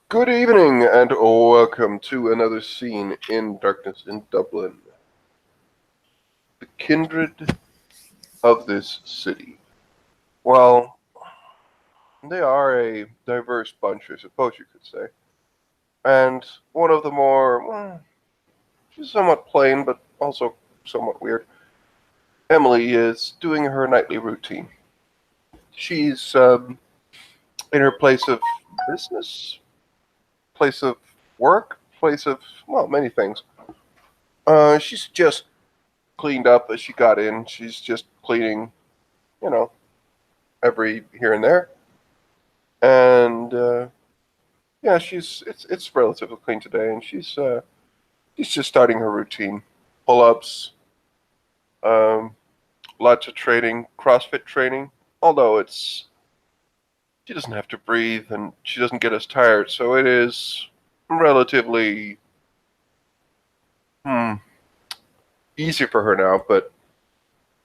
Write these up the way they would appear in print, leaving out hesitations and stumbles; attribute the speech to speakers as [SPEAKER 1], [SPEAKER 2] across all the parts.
[SPEAKER 1] Good evening, and welcome to another scene in Darkness in Dublin, the kindred of this city. Well, they are a diverse bunch, I suppose you could say, and one of the more, she's somewhat plain, but also somewhat weird. Emily is doing her nightly routine. She's in her place of business, place of work, place of, well, many things. She's just cleaned up as she got in. She's just cleaning, you know, every here and there. And yeah, it's relatively clean today, and she's just starting her routine, pull-ups, um, lots of training, CrossFit training. Although she doesn't have to breathe and she doesn't get as tired, so it is relatively hmm, easy for her now. But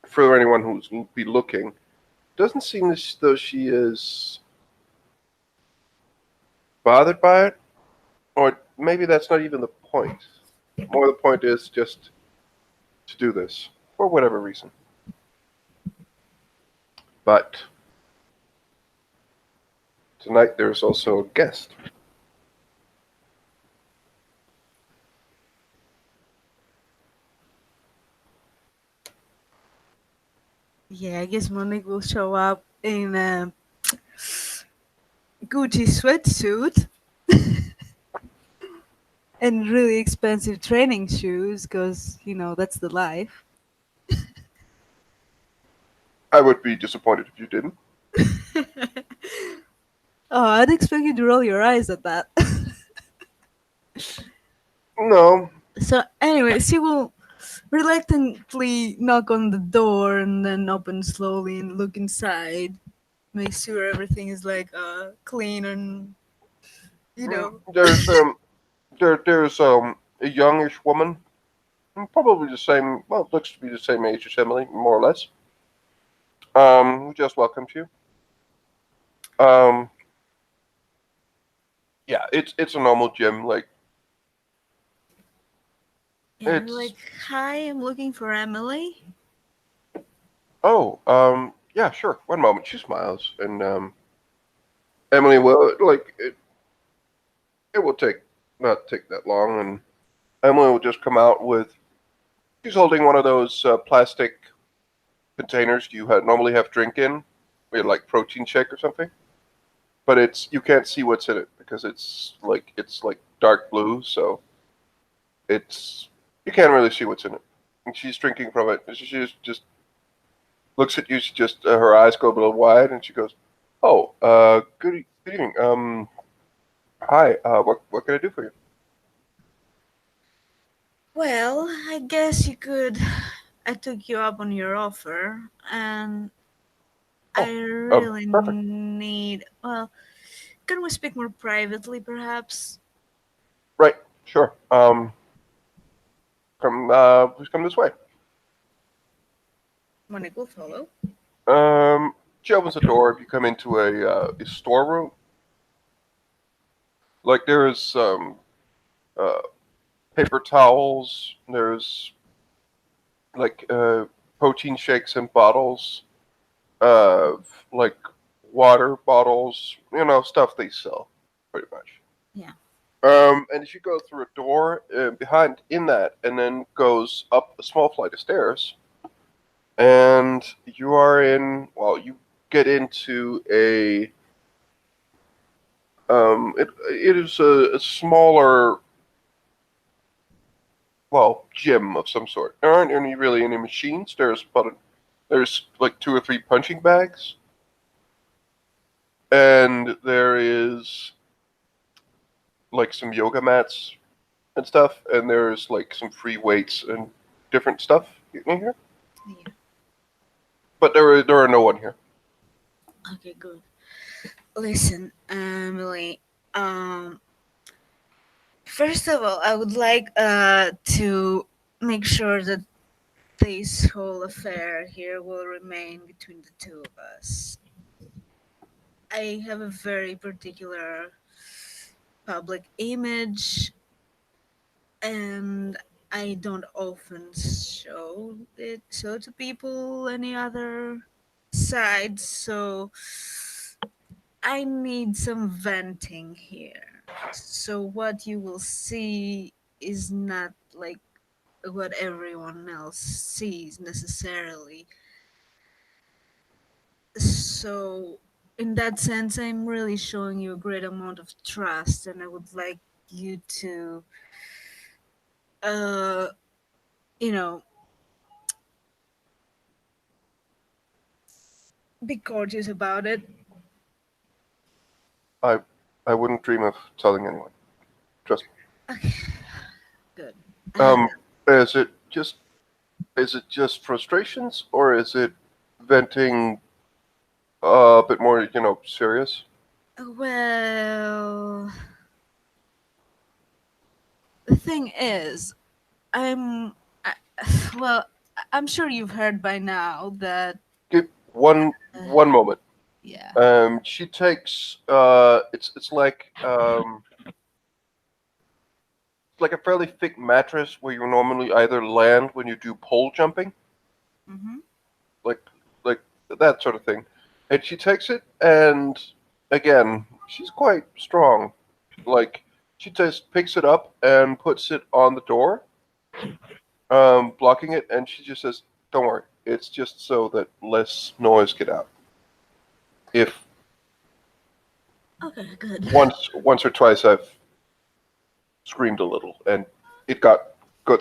[SPEAKER 1] for anyone who's be looking, doesn't seem as though she is bothered by it, or maybe that's not even the point. More the point is just to do this for whatever reason. But tonight there's also a guest.
[SPEAKER 2] Yeah, I guess Monique will show up in a Gucci sweatsuit and really expensive training shoes because, that's the life.
[SPEAKER 1] I would be disappointed if you didn't.
[SPEAKER 2] Oh, I'd expect you to roll your eyes at that.
[SPEAKER 1] No,
[SPEAKER 2] So, anyway, she will reluctantly knock on the door and then open slowly and look inside. Make sure everything is like clean and, you know.
[SPEAKER 1] there's a youngish woman, probably the same. Well, looks to be the same age as Emily, more or less. Who just welcomed you. Um, yeah, it's a normal gym. Like
[SPEAKER 2] Yeah, I'm
[SPEAKER 1] it's
[SPEAKER 2] like, hi, I'm looking for Emily.
[SPEAKER 1] yeah, sure. One moment, she smiles, and Emily will it will take not take that long, and Emily will just come out with. She's holding one of those plastic containers normally have drink in, like protein shake or something. But it's you can't see what's in it because it's like dark blue, so it's you can't really see what's in it. And she's drinking from it. And she just looks at you. She just her eyes go a little wide, and she goes, "Oh, good evening. Hi. What can I do for you?"
[SPEAKER 2] Well, I guess you could. I took you up on your offer, and I
[SPEAKER 1] Oh,
[SPEAKER 2] really
[SPEAKER 1] perfect.
[SPEAKER 2] need. Well, can we speak more privately, perhaps?
[SPEAKER 1] Right. Sure. Please come this way.
[SPEAKER 2] Monique will follow.
[SPEAKER 1] She opens the door. If you come into a storeroom, like there is uh, paper towels. There's like protein shakes in bottles, uh, like water bottles. Stuff they sell pretty much.
[SPEAKER 2] Yeah.
[SPEAKER 1] And as you go through a door behind in that, and then goes up a small flight of stairs, and you are in. Well, you get into a. It is a smaller, well, gym of some sort. There aren't any machines. There's like two or three punching bags, and there is like some yoga mats and stuff, and there's like some free weights and different stuff in here.
[SPEAKER 2] Yeah.
[SPEAKER 1] But there are no one here.
[SPEAKER 2] Okay, good. Listen, Emily. Um, First of all, I would like to make sure that this whole affair here will remain between the two of us. I have a very particular public image, and I don't often show to people any other sides, so I need some venting here. So what you will see is not like what everyone else sees necessarily. So in that sense, I'm really showing you a great amount of trust, and I would like you to uh you know be courteous about it.
[SPEAKER 1] I I wouldn't dream of telling anyone. Trust me.
[SPEAKER 2] Okay, good.
[SPEAKER 1] Um, is it just frustrations, or is it venting a bit more, serious?
[SPEAKER 2] Well, the thing is, I'm I, well, I'm sure you've heard by now that
[SPEAKER 1] Give
[SPEAKER 2] uh,
[SPEAKER 1] one moment.
[SPEAKER 2] yeah.
[SPEAKER 1] She takes it's like a fairly thick mattress where you normally either land when you do pole jumping,
[SPEAKER 2] Mm-hmm.
[SPEAKER 1] like like that sort of thing. And she takes it, and again, she's quite strong. Like she just picks it up and puts it on the door, blocking it, and she just says, "Don't worry, it's just so that less noise get out." If
[SPEAKER 2] Okay, good.
[SPEAKER 1] once or twice I've screamed a little, and it got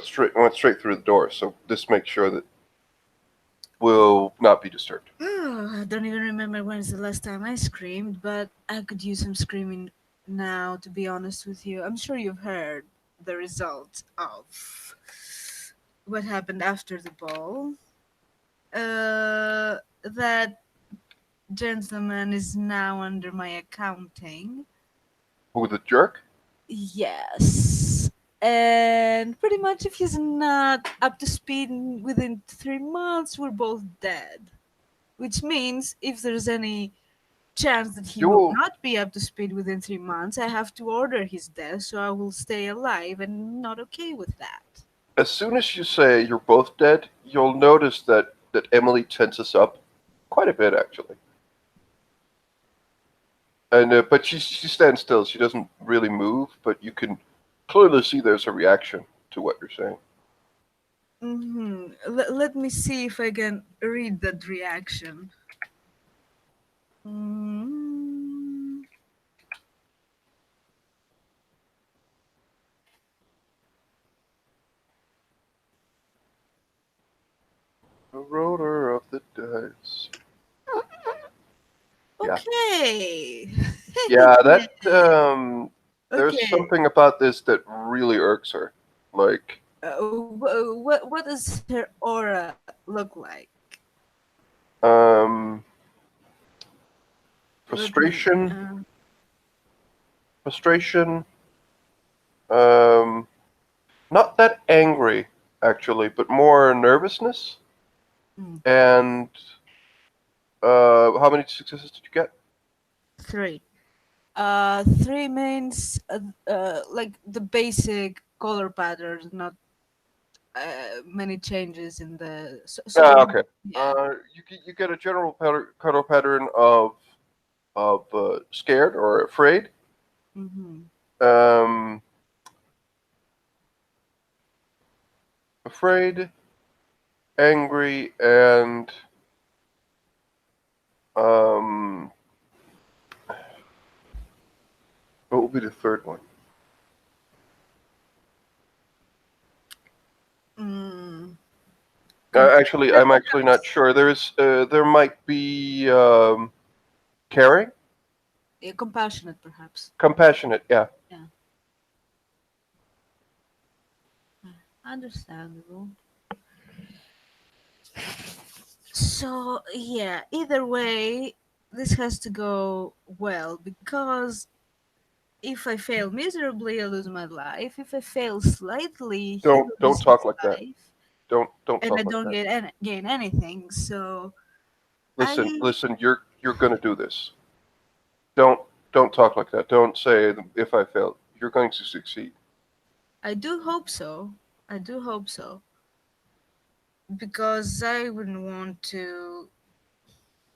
[SPEAKER 1] straight went straight through the door. So this makes sure that will not be disturbed.
[SPEAKER 2] Oh, I don't even remember when's the last time I screamed, but I could use some screaming now, to be honest with you. I'm sure you've heard the result of what happened after the ball. That gentleman is now under my accounting.
[SPEAKER 1] Who the jerk?
[SPEAKER 2] Yes. And pretty much, if he's not up to speed within 3 months, we're both dead. Which means if there's any chance that he
[SPEAKER 1] You
[SPEAKER 2] will
[SPEAKER 1] will
[SPEAKER 2] not be up to speed within 3 months, I have to order his death, so I will stay alive and not okay with that.
[SPEAKER 1] as soon as you say you're both dead, you'll notice that Emily tenses up quite a bit actually. And but she stands still. She doesn't really move, but you can clearly see there's a reaction to what you're saying.
[SPEAKER 2] Let me see if I can read that reaction. Mm,
[SPEAKER 1] The roller of the dice. Yeah,
[SPEAKER 2] okay.
[SPEAKER 1] yeah. That there's
[SPEAKER 2] Okay.
[SPEAKER 1] something about this that really irks her. Like
[SPEAKER 2] What does her aura look like?
[SPEAKER 1] um,
[SPEAKER 2] Let me.
[SPEAKER 1] frustration, frustration. Um, not that angry actually, but more nervousness.
[SPEAKER 2] Mm,
[SPEAKER 1] And how many successes did you get?
[SPEAKER 2] three. Three means like the basic color patterns, not many changes in the. So
[SPEAKER 1] Okay.
[SPEAKER 2] yeah.
[SPEAKER 1] You get a general color pattern of scared or afraid,
[SPEAKER 2] Mm-hmm.
[SPEAKER 1] um, afraid, angry, and um, what will be the third one?
[SPEAKER 2] Mm,
[SPEAKER 1] I'm
[SPEAKER 2] compassionate,
[SPEAKER 1] actually not
[SPEAKER 2] perhaps.
[SPEAKER 1] sure. There might be caring,
[SPEAKER 2] Yeah, compassionate, perhaps.
[SPEAKER 1] compassionate. Yeah.
[SPEAKER 2] Yeah, understandable. So yeah, either way, this has to go well because if I fail miserably, I lose my life. If I fail slightly, he
[SPEAKER 1] Don't
[SPEAKER 2] loses
[SPEAKER 1] talk
[SPEAKER 2] his
[SPEAKER 1] like that.
[SPEAKER 2] life,
[SPEAKER 1] Don't
[SPEAKER 2] and I
[SPEAKER 1] talk like
[SPEAKER 2] don't
[SPEAKER 1] that.
[SPEAKER 2] gain anything. So
[SPEAKER 1] Listen,
[SPEAKER 2] I
[SPEAKER 1] listen. You're gonna do this. Don't. Don't talk like that. Don't say if I fail. You're going to succeed.
[SPEAKER 2] I do hope so. I do hope so. Because I wouldn't want to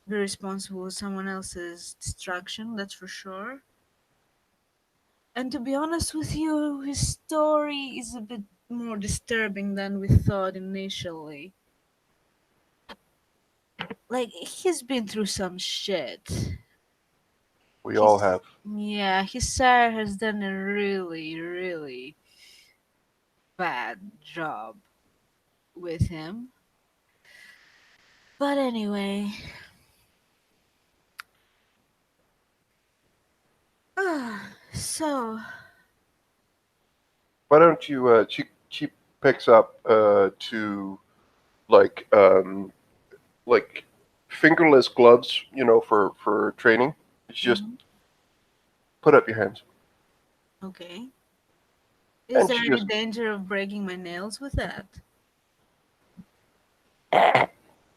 [SPEAKER 2] be responsible for someone else's destruction, that's for sure. And to be honest with you, his story is a bit more disturbing than we thought initially. Like, he's been through some shit.
[SPEAKER 1] We all
[SPEAKER 2] His,
[SPEAKER 1] have.
[SPEAKER 2] yeah, his sire has done a really, really bad job with him. But anyway, so,
[SPEAKER 1] Why don't you? She picks up to like like fingerless gloves, for training. She just
[SPEAKER 2] mhm,
[SPEAKER 1] put up your hands,
[SPEAKER 2] okay. Is
[SPEAKER 1] and
[SPEAKER 2] there
[SPEAKER 1] she
[SPEAKER 2] any
[SPEAKER 1] just
[SPEAKER 2] danger of breaking my nails with that?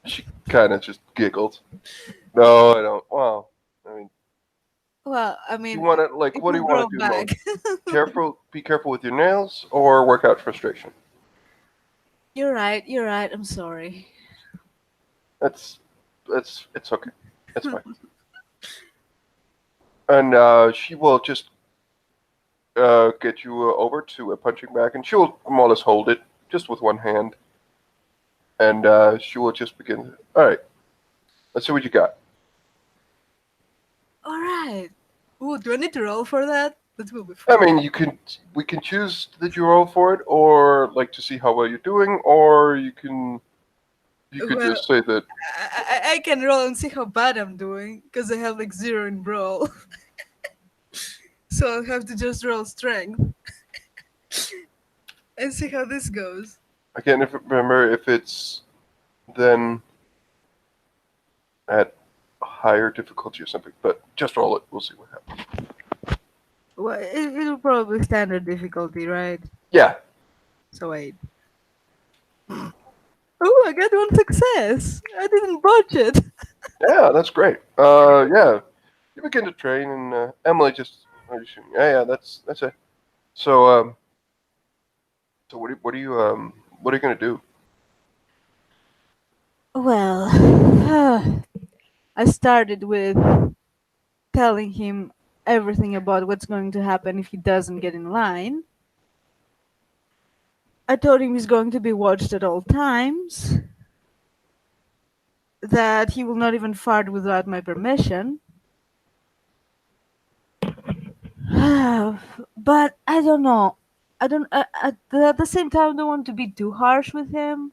[SPEAKER 1] she kind of just giggled. No, I don't. Well, I mean,
[SPEAKER 2] Well, I
[SPEAKER 1] you
[SPEAKER 2] mean,
[SPEAKER 1] want to like,
[SPEAKER 2] it
[SPEAKER 1] what do
[SPEAKER 2] will
[SPEAKER 1] you want
[SPEAKER 2] grow
[SPEAKER 1] to do most?
[SPEAKER 2] back.
[SPEAKER 1] Careful, be careful with your nails, or work out frustration.
[SPEAKER 2] You're right, you're right, I'm sorry.
[SPEAKER 1] That's it's okay. It's fine. And she will just get you over to a punching bag, and she'll more or less hold it just with one hand, and she will just begin. All right, let's see what you got.
[SPEAKER 2] Alright. Ooh, do I need to roll for that? That will be
[SPEAKER 1] I
[SPEAKER 2] fun.
[SPEAKER 1] mean, we can choose that you roll for it, or like to see how well you're doing, or you could
[SPEAKER 2] Well,
[SPEAKER 1] just say that.
[SPEAKER 2] I can roll and see how bad I'm doing, because I have like 0 in brawl. So I'll have to just roll strength and see how this goes.
[SPEAKER 1] I can't remember if it's then at higher difficulty or something, but just roll it. We'll see what happens.
[SPEAKER 2] Well, it'll probably standard difficulty, right?
[SPEAKER 1] Yeah,
[SPEAKER 2] So wait. Oh, I got one success! I didn't botch it!
[SPEAKER 1] yeah, that's great. Yeah, you begin to train, and Emily just, yeah, that's it. So, so what are you gonna do?
[SPEAKER 2] Well, I started with telling him everything about what's going to happen if he doesn't get in line. I told him he's going to be watched at all times, that he will not even fart without my permission. But I don't know. I don't. At the same time, I don't want to be too harsh with him.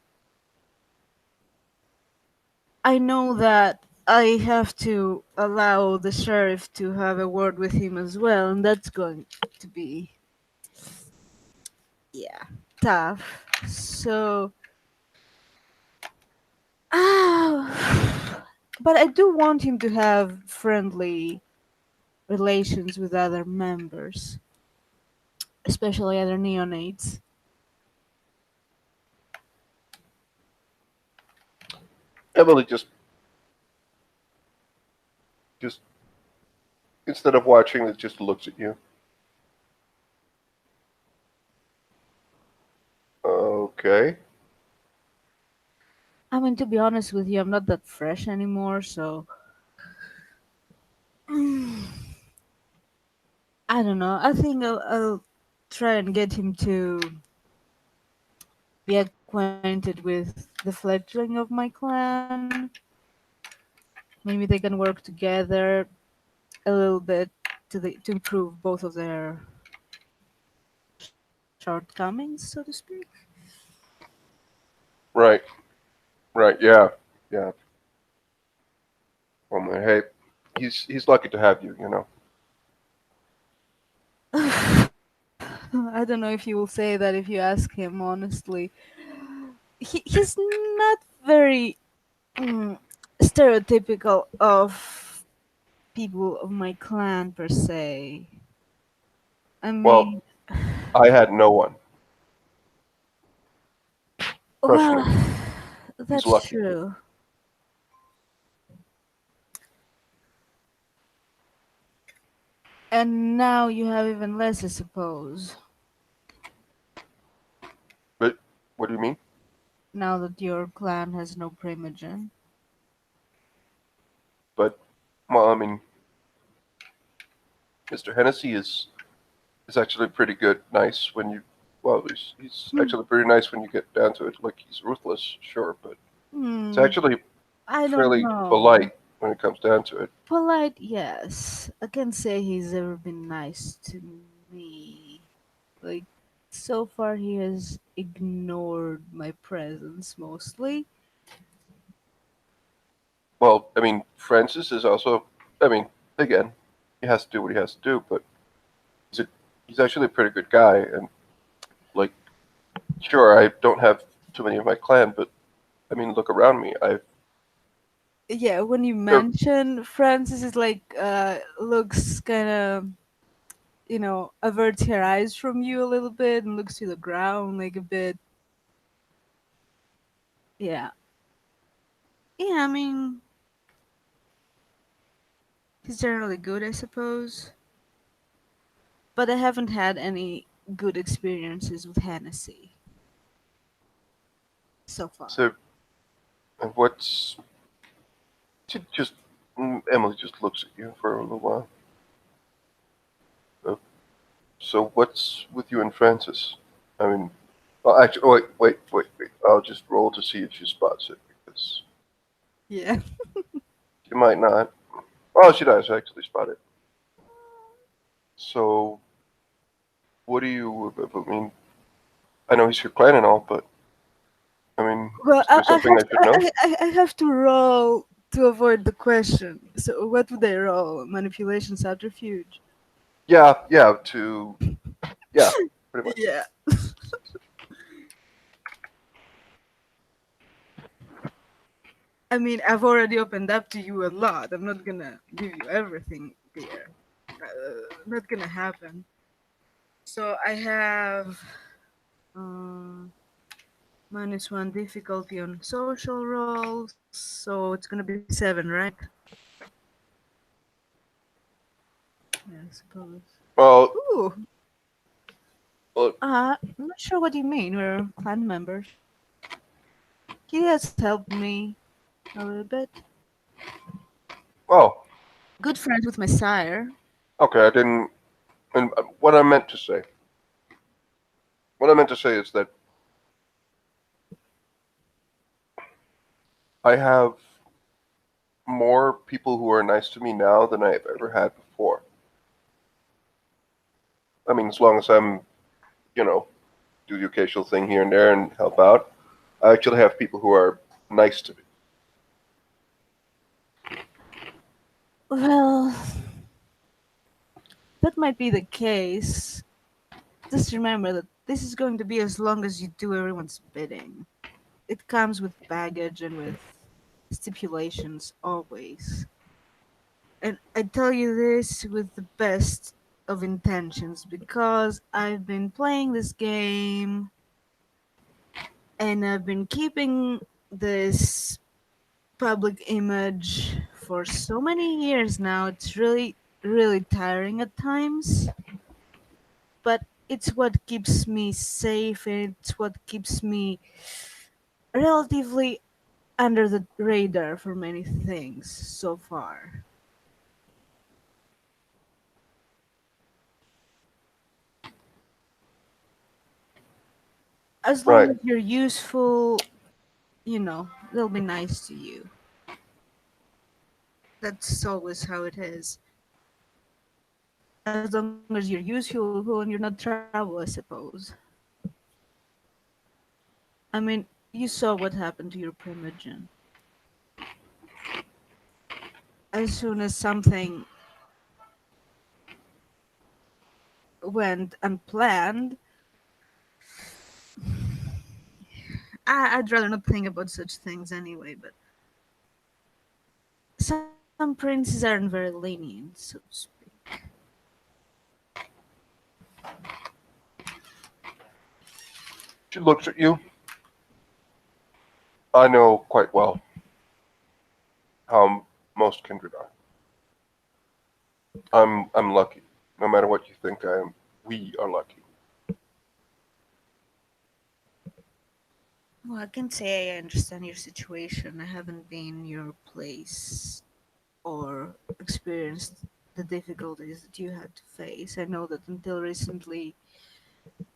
[SPEAKER 2] I know that I have to allow the sheriff to have a word with him as well, and that's going to be, yeah, tough. So, but I do want him to have friendly relations with other members, especially other neonates.
[SPEAKER 1] Emily just instead of watching, it just looks at you. Okay.
[SPEAKER 2] I mean, to be honest with you, I'm not that fresh anymore, so I don't know. I think I'll try and get him to be acquainted with the fledgling of my clan. Maybe they can work together a little bit to improve both of their shortcomings, so to speak.
[SPEAKER 1] Right. Right. Yeah. Yeah. Well, hey, he's lucky to have you. You know.
[SPEAKER 2] I don't know if you will say that if you ask him honestly. He's not very mm, stereotypical of people of my clan per se. I
[SPEAKER 1] Well,
[SPEAKER 2] mean,
[SPEAKER 1] I had no one. Trust me.
[SPEAKER 2] well,
[SPEAKER 1] He's
[SPEAKER 2] that's
[SPEAKER 1] lucky.
[SPEAKER 2] true. And now you have even less, I suppose.
[SPEAKER 1] But what do you mean?
[SPEAKER 2] Now that your clan has no primogen.
[SPEAKER 1] But well, I mean, Mr. Hennessy is actually pretty good, nice when you. Well, he's
[SPEAKER 2] Hmm.
[SPEAKER 1] actually pretty nice when you get down to it. Like he's ruthless, sure, but it's
[SPEAKER 2] Hmm.
[SPEAKER 1] actually
[SPEAKER 2] I don't
[SPEAKER 1] fairly
[SPEAKER 2] know.
[SPEAKER 1] polite when it comes down to it.
[SPEAKER 2] Polite, yes. I can't say he's ever been nice to me. Like, so far he has ignored my presence mostly.
[SPEAKER 1] Well, I mean, Francis is also. I mean, again, he has to do what he has to do, but he's a, he's actually a pretty good guy, and like, sure, I don't have too many of my clan, but I mean, look around me.
[SPEAKER 2] Yeah, when you
[SPEAKER 1] There,
[SPEAKER 2] mention Francis is like looks kind of, averts her eyes from you a little bit and looks to the ground like a bit. Yeah. Yeah, I mean, he's generally good, I suppose. But I haven't had any good experiences with Hennessy so far.
[SPEAKER 1] so, and what's she just Emily just looks at you for a little while. Uh, so what's with you and Francis? I mean, well, actually, oh, wait. I'll just roll to see if she spots it because
[SPEAKER 2] Yeah.
[SPEAKER 1] she might not. Oh, she does actually spot it. So, what do you? I mean, I know he's your clan and all, but I mean,
[SPEAKER 2] Well,
[SPEAKER 1] is there something I should know?
[SPEAKER 2] I have to roll to avoid the question. So what would I roll? Manipulation, subterfuge.
[SPEAKER 1] Yeah. Yeah, pretty much.
[SPEAKER 2] Yeah. I mean, I've already opened up to you a lot. I'm not gonna give you everything, dear. Not gonna happen. So I have um, -1 difficulty on social rolls. So it's gonna be 7, right? Yeah, I suppose.
[SPEAKER 1] Well,
[SPEAKER 2] Ooh.
[SPEAKER 1] well,
[SPEAKER 2] I'm not sure what you mean. We're clan members. He has helped me a little bit.
[SPEAKER 1] well.
[SPEAKER 2] Good friends with my sire.
[SPEAKER 1] Okay, I didn't. And what I meant to say is that I have more people who are nice to me now than I've ever had before. I mean, as long as I'm, you know, do the occasional thing here and there and help out, I actually have people who are nice to me.
[SPEAKER 2] Well, that might be the case. Just remember that this is going to be as long as you do everyone's bidding. It comes with baggage and with stipulations always. And I tell you this with the best of intentions because I've been playing this game and I've been keeping this public image for so many years now. It's really, really tiring at times, but it's what keeps me safe and it's what keeps me relatively under the radar for many things so far. As long
[SPEAKER 1] Right.
[SPEAKER 2] as you're useful, they'll be nice to you. That's always how it is. As long as you're useful and you're not trouble, I suppose. I mean, you saw what happened to your primogen. As soon as something went unplanned, I'd rather not think about such things anyway, but some princes aren't very lenient, so to speak.
[SPEAKER 1] She looks at you. I know quite well how most kindred are. I'm lucky. No matter what you think I am, we are lucky.
[SPEAKER 2] Well, I can say I understand your situation. I haven't been in your place or experienced the difficulties that you had to face. I know that until recently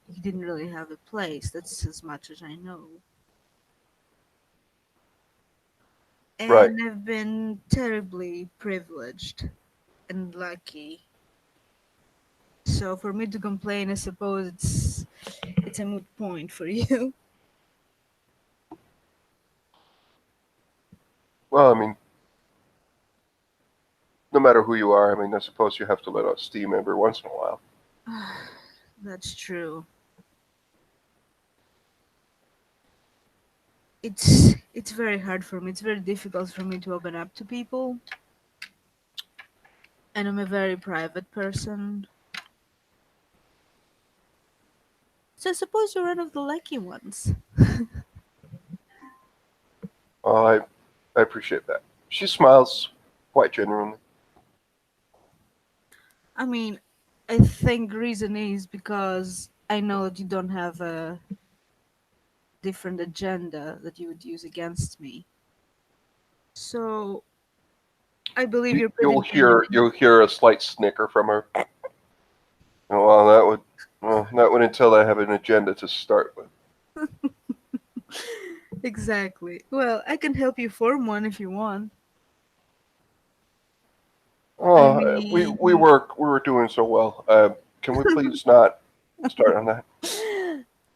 [SPEAKER 2] you didn't really have a place. That's as much as I know.
[SPEAKER 1] Right.
[SPEAKER 2] And I've been terribly privileged and lucky. So for me to complain, I suppose it's a moot point for you.
[SPEAKER 1] Well, I mean, no matter who you are, I mean, I suppose you have to let out steam every once in a while.
[SPEAKER 2] That's true. It's very hard for me. It's very difficult for me to open up to people, and I'm a very private person. So I suppose you're one of the lucky ones.
[SPEAKER 1] Oh, I appreciate that. She smiles quite genuinely.
[SPEAKER 2] I mean, I think reason is because I know that you don't have a different agenda that you would use against me. So I believe you're pretty genuine.
[SPEAKER 1] You'll hear a slight snicker from her. Oh, well, that would until I have an agenda to start with.
[SPEAKER 2] Exactly. Well, I can help you form one if you want. I
[SPEAKER 1] Oh, we
[SPEAKER 2] mean,
[SPEAKER 1] were doing so well. Can we please not start on that?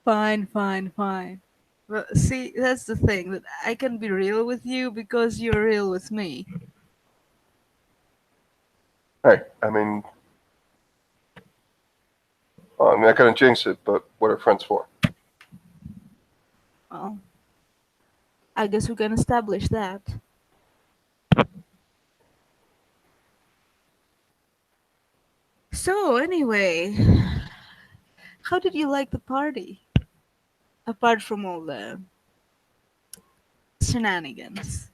[SPEAKER 2] fine, fine, fine. Well, see, that's the thing that I can be real with you because you're real with me.
[SPEAKER 1] Hey, I mean, I'm not gonna jinx it, but what are friends for?
[SPEAKER 2] Well, I guess we can establish that. So, anyway, how did you like the party? Apart from all the shenanigans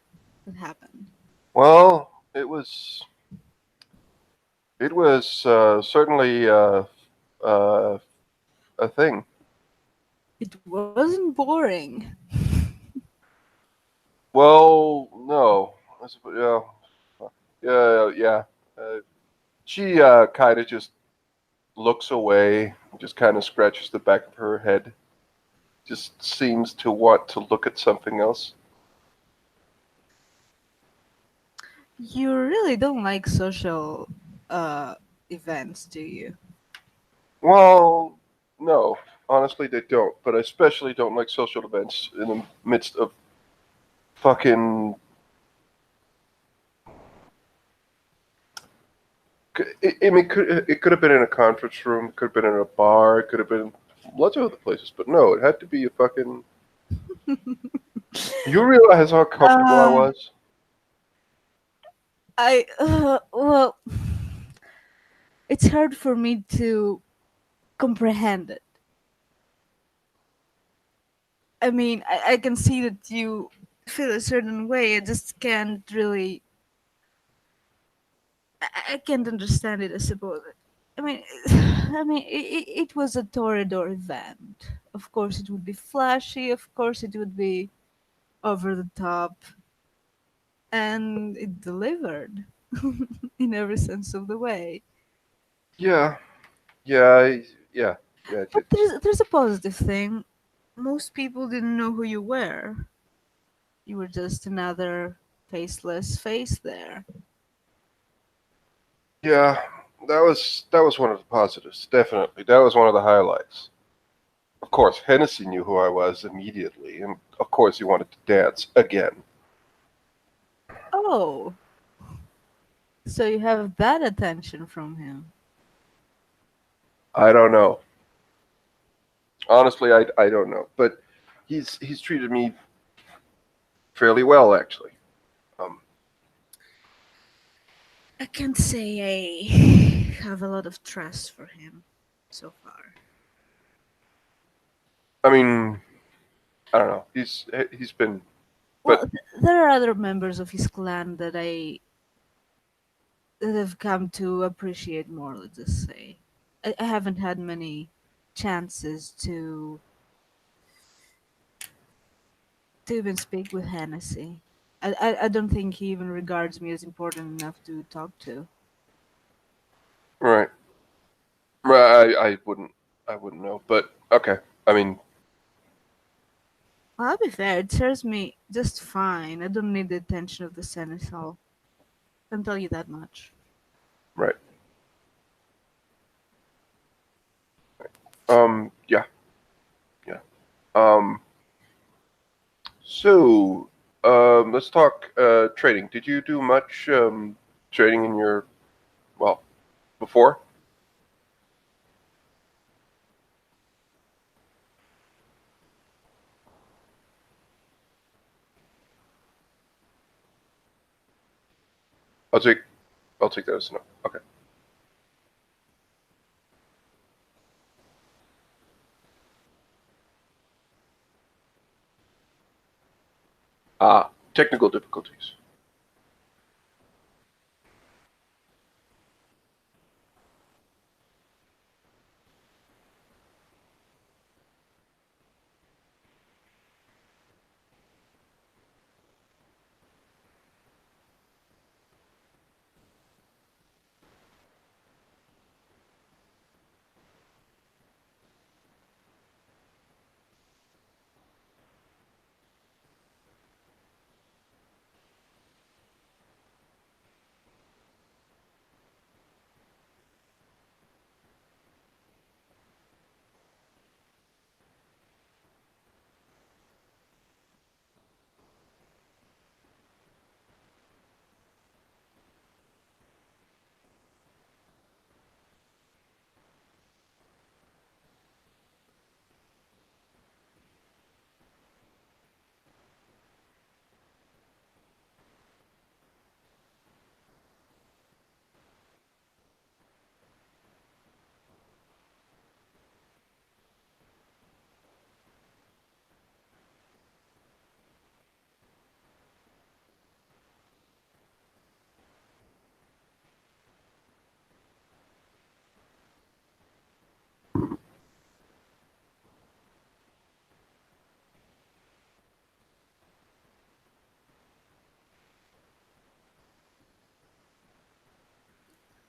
[SPEAKER 2] that happened.
[SPEAKER 1] Well, it was certainly uh, a thing.
[SPEAKER 2] It wasn't boring.
[SPEAKER 1] Well, no, yeah, yeah. Uh, she kind of just looks away, just kind of scratches the back of her head, just seems to want to look at something else.
[SPEAKER 2] You really don't like social uh, events, do you?
[SPEAKER 1] Well, no, honestly, they don't. But I especially don't like social events in the midst of fucking. I mean, it could have been in a conference room, could have been in a bar, it could have been lots of other places, but no, it had to be a fucking. You realize how comfortable I
[SPEAKER 2] Um,
[SPEAKER 1] was?
[SPEAKER 2] well, it's hard for me to comprehend it. I mean, I can see that you feel a certain way. I just can't really. I can't understand it. I suppose. I mean, it was a Toreador event. Of course, it would be flashy. Of course, it would be over the top, and it delivered in every sense of the way.
[SPEAKER 1] Yeah, yeah, yeah, yeah, it
[SPEAKER 2] But
[SPEAKER 1] did.
[SPEAKER 2] there's a positive thing. Most people didn't know who you were. You were just another faceless face there.
[SPEAKER 1] Yeah, that was one of the positives. Definitely, that was one of the highlights. Of course, Hennessy knew who I was immediately, and of course, he wanted to dance again.
[SPEAKER 2] Oh, so you have that attention from him.
[SPEAKER 1] I don't know. Honestly, I don't know, but he's treated me fairly well, actually. Um,
[SPEAKER 2] I can't say I have a lot of trust for him so far.
[SPEAKER 1] I mean, I don't know. He's been,
[SPEAKER 2] Well,
[SPEAKER 1] but
[SPEAKER 2] there are other members of his clan that I that I've come to appreciate more. Let's just say, I haven't had many chances to even speak with Hennessy. I don't think he even regards me as important enough to talk to.
[SPEAKER 1] Right. Well, I wouldn't know, but okay. I mean,
[SPEAKER 2] Well, I'll be fair, it serves me just fine. I don't need the attention of the seneschal. Can tell you that much.
[SPEAKER 1] right. Yeah, yeah. Um, so, let's talk trading. Did you do much trading in your, well, before? I'll take I'll take that as a no. Okay. Technical difficulties.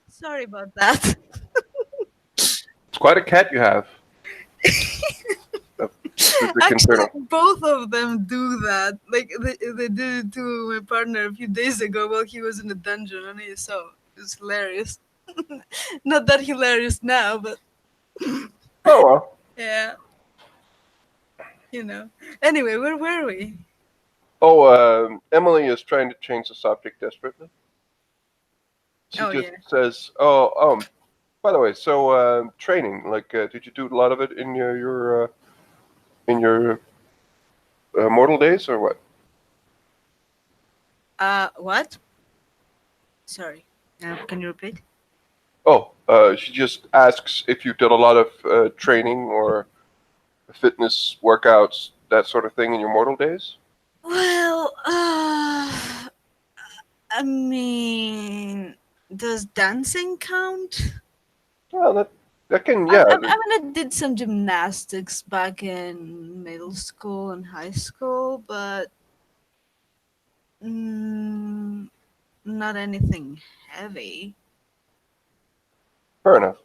[SPEAKER 2] Sorry about that.
[SPEAKER 1] It's quite a cat you have. A Friedrich
[SPEAKER 2] Actually,
[SPEAKER 1] Internal.
[SPEAKER 2] both of them do that. Like they did it to my partner a few days ago while he was in the dungeon, and he saw it's hilarious. Not that hilarious now, but
[SPEAKER 1] Oh well.
[SPEAKER 2] yeah, you know. Anyway, where were we?
[SPEAKER 1] Oh, Emily is trying to change the subject desperately. She
[SPEAKER 2] Oh
[SPEAKER 1] just
[SPEAKER 2] yeah.
[SPEAKER 1] says, "Oh, by the way, so training. Like, did you do a lot of it in your mortal days or what?"
[SPEAKER 2] What? Sorry. Can you repeat?
[SPEAKER 1] Oh, she just asks if you did a lot of training or fitness workouts, that sort of thing in your mortal days.
[SPEAKER 2] Well, I mean, does dancing count?
[SPEAKER 1] Well, that can,
[SPEAKER 2] I,
[SPEAKER 1] yeah.
[SPEAKER 2] I, I mean, I did some gymnastics back in middle school and high school, but mm, not anything heavy.
[SPEAKER 1] Fair enough.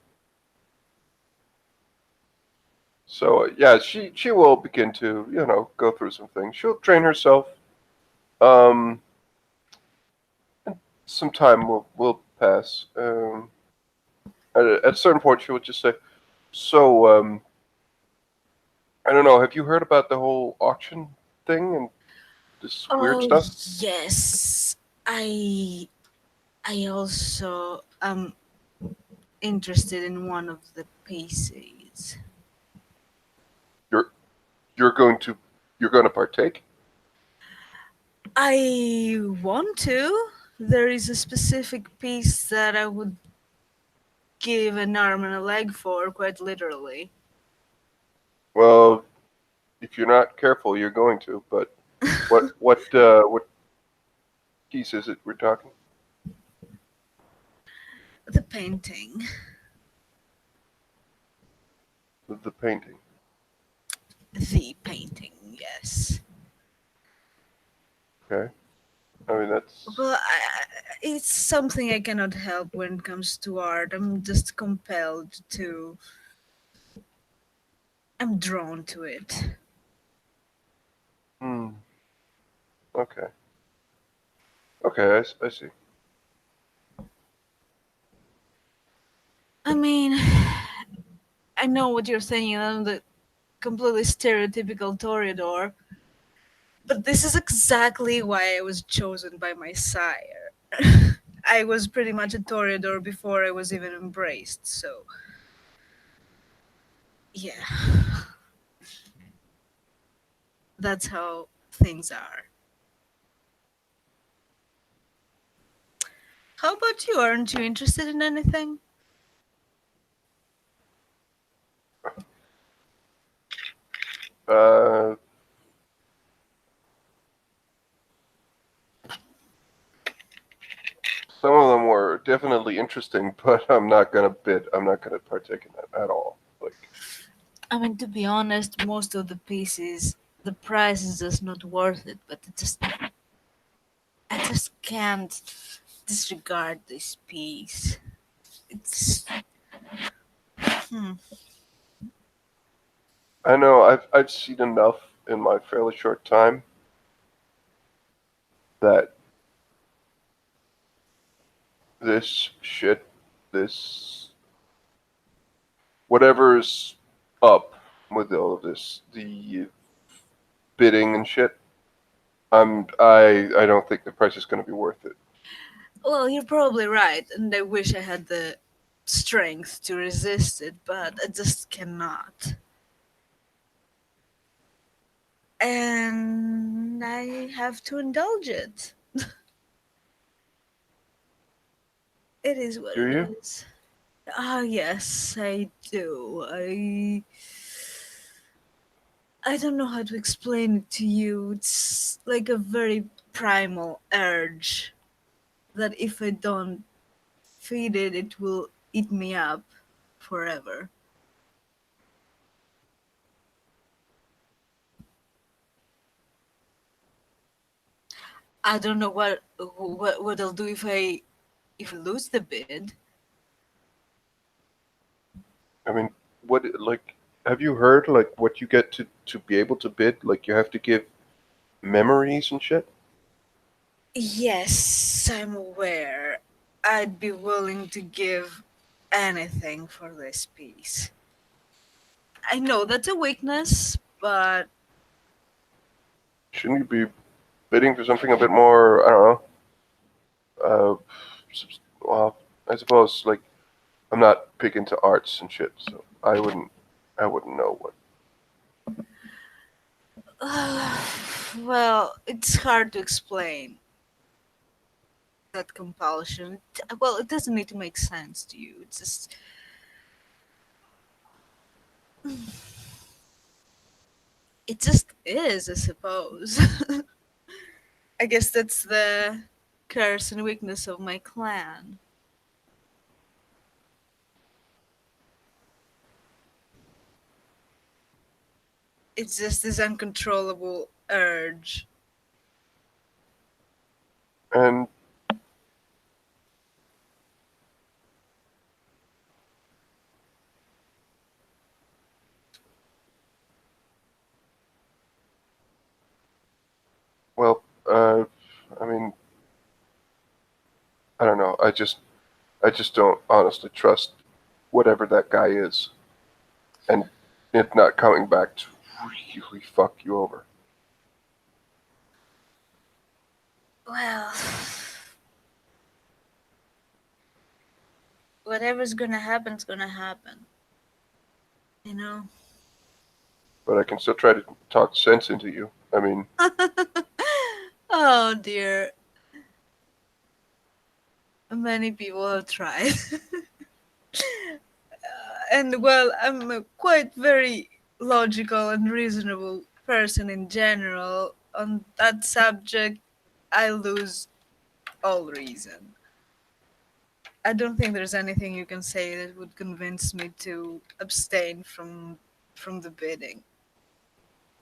[SPEAKER 1] So yeah, she will begin to go through some things. She'll train herself. Um, some time will pass. At a certain point, she will just say, "So, I don't know. Have you heard about the whole auction thing and this weird
[SPEAKER 2] Oh
[SPEAKER 1] stuff?"
[SPEAKER 2] yes, I also am interested in one of the pieces.
[SPEAKER 1] You're you're going to you're going to partake.
[SPEAKER 2] I want to. There is a specific piece that I would give an arm and a leg for, quite literally.
[SPEAKER 1] Well, if you're not careful, you're going to. But what piece is it we're talking?
[SPEAKER 2] The painting.
[SPEAKER 1] The painting.
[SPEAKER 2] The painting, yes.
[SPEAKER 1] Okay. I mean, that's.
[SPEAKER 2] Well, it's something I cannot help when it comes to art. I'm just compelled to. I'm drawn to it.
[SPEAKER 1] Hmm. Okay. Okay, I see.
[SPEAKER 2] I mean, I know what you're saying. I'm the completely stereotypical Toreador, but this is exactly why I was chosen by my sire. I was pretty much a Toreador before I was even embraced, so yeah, that's how things are. How about you? Aren't you interested in anything?
[SPEAKER 1] Uh, some of them were definitely interesting, but I'm not gonna bid. I'm not gonna partake in that at all. Like,
[SPEAKER 2] I mean, to be honest, most of the pieces, the price is just not worth it. But I just can't disregard this piece. It's hmm.
[SPEAKER 1] I know I've seen enough in my fairly short time that this shit, this whatever's up with all of this, the bidding and shit. I don't think the price is going to be worth it.
[SPEAKER 2] Well, you're probably right, and I wish I had the strength to resist it, but I just cannot. And I have to indulge it. It is what
[SPEAKER 1] Do
[SPEAKER 2] it
[SPEAKER 1] you?
[SPEAKER 2] is. Ah, yes, I do. I don't know how to explain it to you. It's like a very primal urge that if I don't feed it, it will eat me up forever. I don't know what I'll do if I lose the bid.
[SPEAKER 1] I mean, what like have you heard like what you get to be able to bid? Like you have to give memories and shit.
[SPEAKER 2] Yes, I'm aware. I'd be willing to give anything for this piece. I know that's a weakness, but
[SPEAKER 1] Shouldn't you be bidding for something a bit more? I don't know. Well, I suppose like I'm not big into arts and shit, so I wouldn't know what.
[SPEAKER 2] well, it's hard to explain that compulsion. Well, it doesn't need to make sense to you. It just is, I suppose. I guess that's the curse and weakness of my clan. It's just this uncontrollable urge.
[SPEAKER 1] And well, I mean, I don't know. I just don't honestly trust whatever that guy is, and it not coming back to really fuck you over.
[SPEAKER 2] Well, whatever's gonna happen's gonna happen. You know?
[SPEAKER 1] But I can still try to talk sense into you. I mean,
[SPEAKER 2] Oh dear. Many people have tried. And well, I'm a quite very logical and reasonable person in general. On that subject, I lose all reason. I don't think there's anything you can say that would convince me to abstain from the bidding.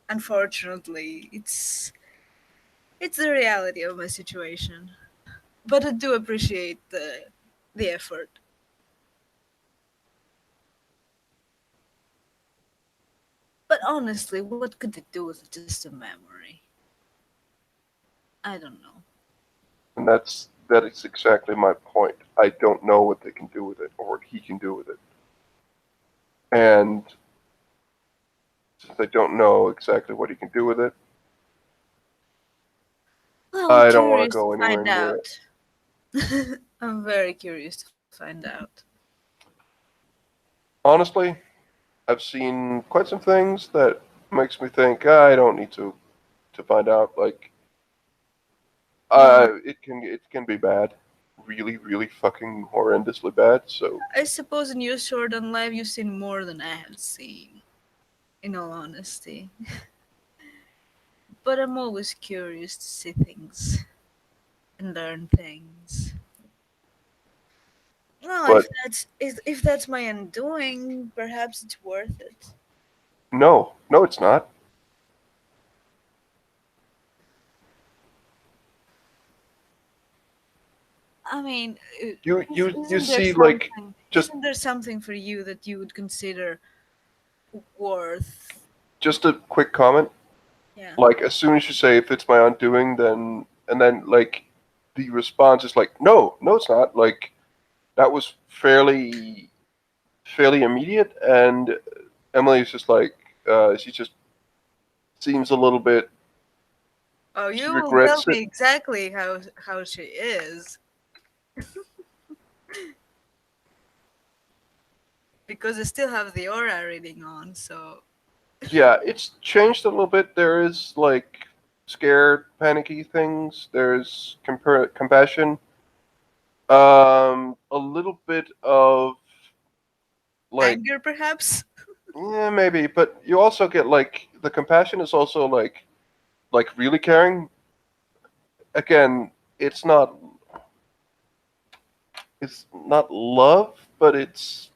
[SPEAKER 2] Unfortunately, it's the reality of my situation. But I do appreciate the effort. But honestly, what could they do with just a memory? I don't know.
[SPEAKER 1] And that is exactly my point. I don't know what they can do with it or what he can do with it. And since I don't know exactly what he can do with it,
[SPEAKER 2] Well, I'm
[SPEAKER 1] I don't want to
[SPEAKER 2] curious to
[SPEAKER 1] go anywhere
[SPEAKER 2] find
[SPEAKER 1] near it.
[SPEAKER 2] out. I'm very curious to find out.
[SPEAKER 1] Honestly, I've seen quite some things that makes me think I don't need to find out. Like,
[SPEAKER 2] Well,
[SPEAKER 1] it can be bad, really, really fucking horrendously bad. So,
[SPEAKER 2] I suppose in your short on life you've seen more than I have seen, in all honesty. But I'm always curious to see things and learn things. Well,
[SPEAKER 1] but
[SPEAKER 2] if that's my undoing, perhaps it's worth it.
[SPEAKER 1] no, no, it's not.
[SPEAKER 2] I mean,
[SPEAKER 1] You
[SPEAKER 2] isn't there
[SPEAKER 1] see, like,
[SPEAKER 2] something?
[SPEAKER 1] just
[SPEAKER 2] Isn't there something for you that you would consider worth?
[SPEAKER 1] just a quick comment.
[SPEAKER 2] Yeah.
[SPEAKER 1] Like, as soon as you say if it's my undoing, then and then like the response is like, no, no, it's not. Like that was fairly immediate, and Emily's just like, she just seems a little bit.
[SPEAKER 2] Oh,
[SPEAKER 1] She
[SPEAKER 2] you will tell
[SPEAKER 1] regrets it.
[SPEAKER 2] me exactly how she is because I still have the aura reading on. So
[SPEAKER 1] Yeah, it's changed a little bit. There is like scared, panicky things. There's compassion. A little bit of like,
[SPEAKER 2] anger, perhaps.
[SPEAKER 1] yeah, maybe, but you also get like the compassion is also like really caring. Again, it's not it's not love, but it's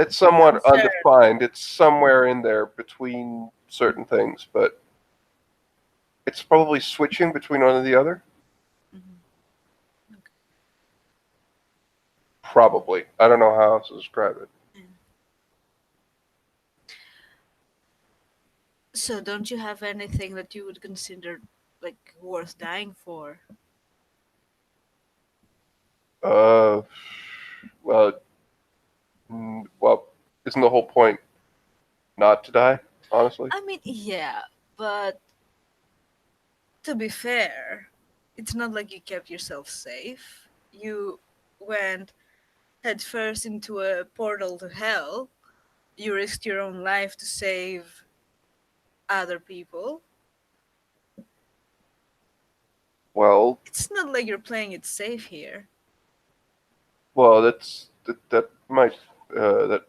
[SPEAKER 1] somewhat
[SPEAKER 2] Concern.
[SPEAKER 1] undefined. It's somewhere in there between certain things, but it's probably switching between one and the other.
[SPEAKER 2] Mhm.
[SPEAKER 1] Probably. I don't know how else to describe it.
[SPEAKER 2] Yeah. So, don't you have anything that you would consider like worth dying for?
[SPEAKER 1] Uh, well, well, isn't the whole point not to die? Honestly,
[SPEAKER 2] I mean, yeah, but to be fair, it's not like you kept yourself safe. You went headfirst into a portal to hell. You risked your own life to save other people.
[SPEAKER 1] well,
[SPEAKER 2] It's not like you're playing it safe here.
[SPEAKER 1] that might that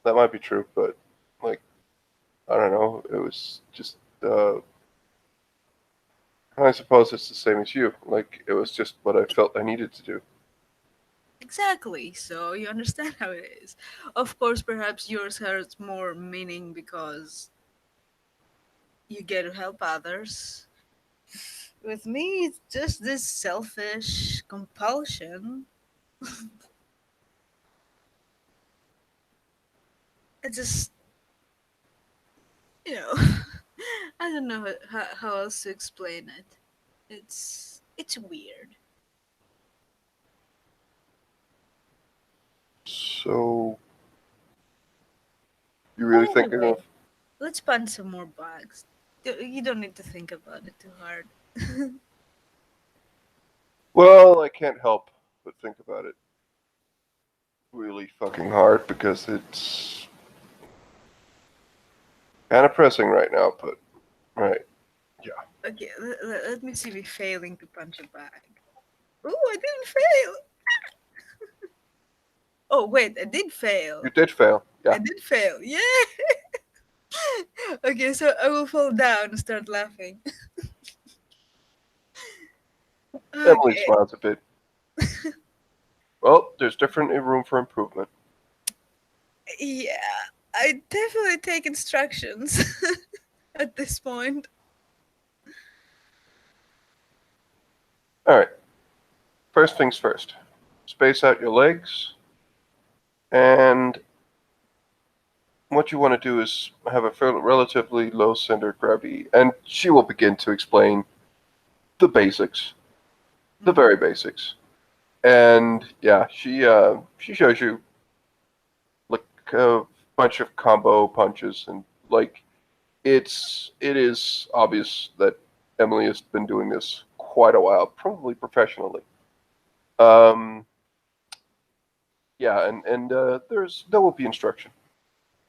[SPEAKER 1] that might be true, but like I don't know. It was just I suppose it's the same as you. Like it was just what I felt I needed to do.
[SPEAKER 2] Exactly, so you understand how it is. Of course, perhaps yours has more meaning because you get to help others. With me, it's just this selfish compulsion. I just, you know, I don't know how else to explain it. It's weird.
[SPEAKER 1] So you
[SPEAKER 2] But
[SPEAKER 1] really thinking
[SPEAKER 2] anyway,
[SPEAKER 1] of?
[SPEAKER 2] let's punch some more bugs. You don't need to think about it too hard.
[SPEAKER 1] Well, I can't help but think about it really fucking hard because it's kind of pressing right now. But right, yeah,
[SPEAKER 2] Okay, let me see me failing to punch a bag. Oh, I didn't fail. Oh, wait, I did fail.
[SPEAKER 1] you did fail.
[SPEAKER 2] I
[SPEAKER 1] Yeah,
[SPEAKER 2] did fail. Yeah. Okay, so I will fall down and start laughing.
[SPEAKER 1] Emily
[SPEAKER 2] Okay.
[SPEAKER 1] smiles a bit. Well, there's definitely room for improvement.
[SPEAKER 2] Yeah, I definitely take instructions at this point.
[SPEAKER 1] All right. First things first. Space out your legs, and what you want to do is have a relatively low center of gravity, and she will begin to explain the basics, the
[SPEAKER 2] Mhm.
[SPEAKER 1] very basics. And yeah, she shows you like a bunch of combo punches, and like it is obvious that Emily has been doing this quite a while, probably professionally. Um, yeah, and there will be instruction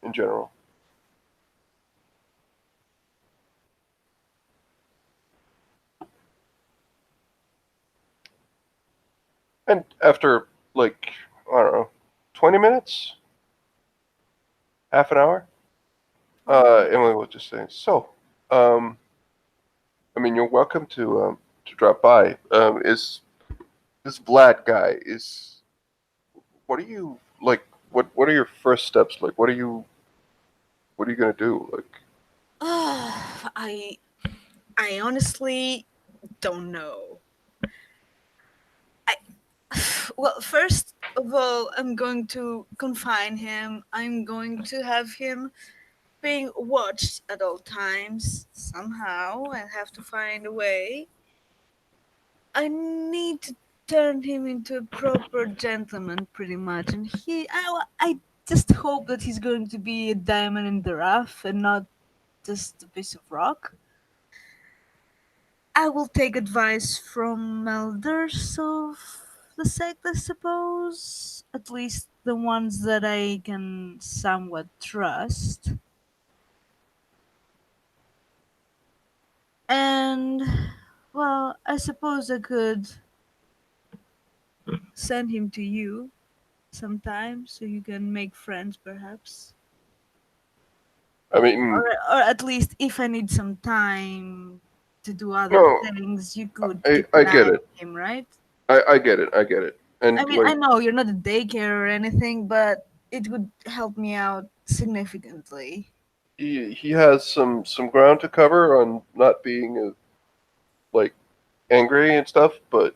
[SPEAKER 1] in general. And after like I don't know, 20 minutes, half an hour,
[SPEAKER 2] Okay.
[SPEAKER 1] Emily will just say, "So, um, I mean, you're welcome to drop by. Is this Vlad guy is what are you like? What are your first steps? Like, what are you gonna do? Like,
[SPEAKER 2] I I honestly don't know. I well, first of all, I'm going to confine him. I'm going to have him being watched at all times. Somehow, I have to find a way. I need to turn him into a proper gentleman, pretty much. And I just hope that he's going to be a diamond in the rough and not just a piece of rock. I will take advice from elders of the sect, I suppose. At least the ones that I can somewhat trust. And, well, I suppose I could send him to you sometime so you can make friends, perhaps.
[SPEAKER 1] I mean,
[SPEAKER 2] Or at least if I need some time to do other
[SPEAKER 1] no,
[SPEAKER 2] things, you could
[SPEAKER 1] I
[SPEAKER 2] keep
[SPEAKER 1] I
[SPEAKER 2] an eye
[SPEAKER 1] get
[SPEAKER 2] on
[SPEAKER 1] it.
[SPEAKER 2] him, right?
[SPEAKER 1] I get it. I get it.
[SPEAKER 2] I
[SPEAKER 1] And
[SPEAKER 2] mean, I
[SPEAKER 1] like
[SPEAKER 2] know you're not a daycare or anything, but it would help me out significantly.
[SPEAKER 1] he has some ground to cover on not being like angry and stuff, but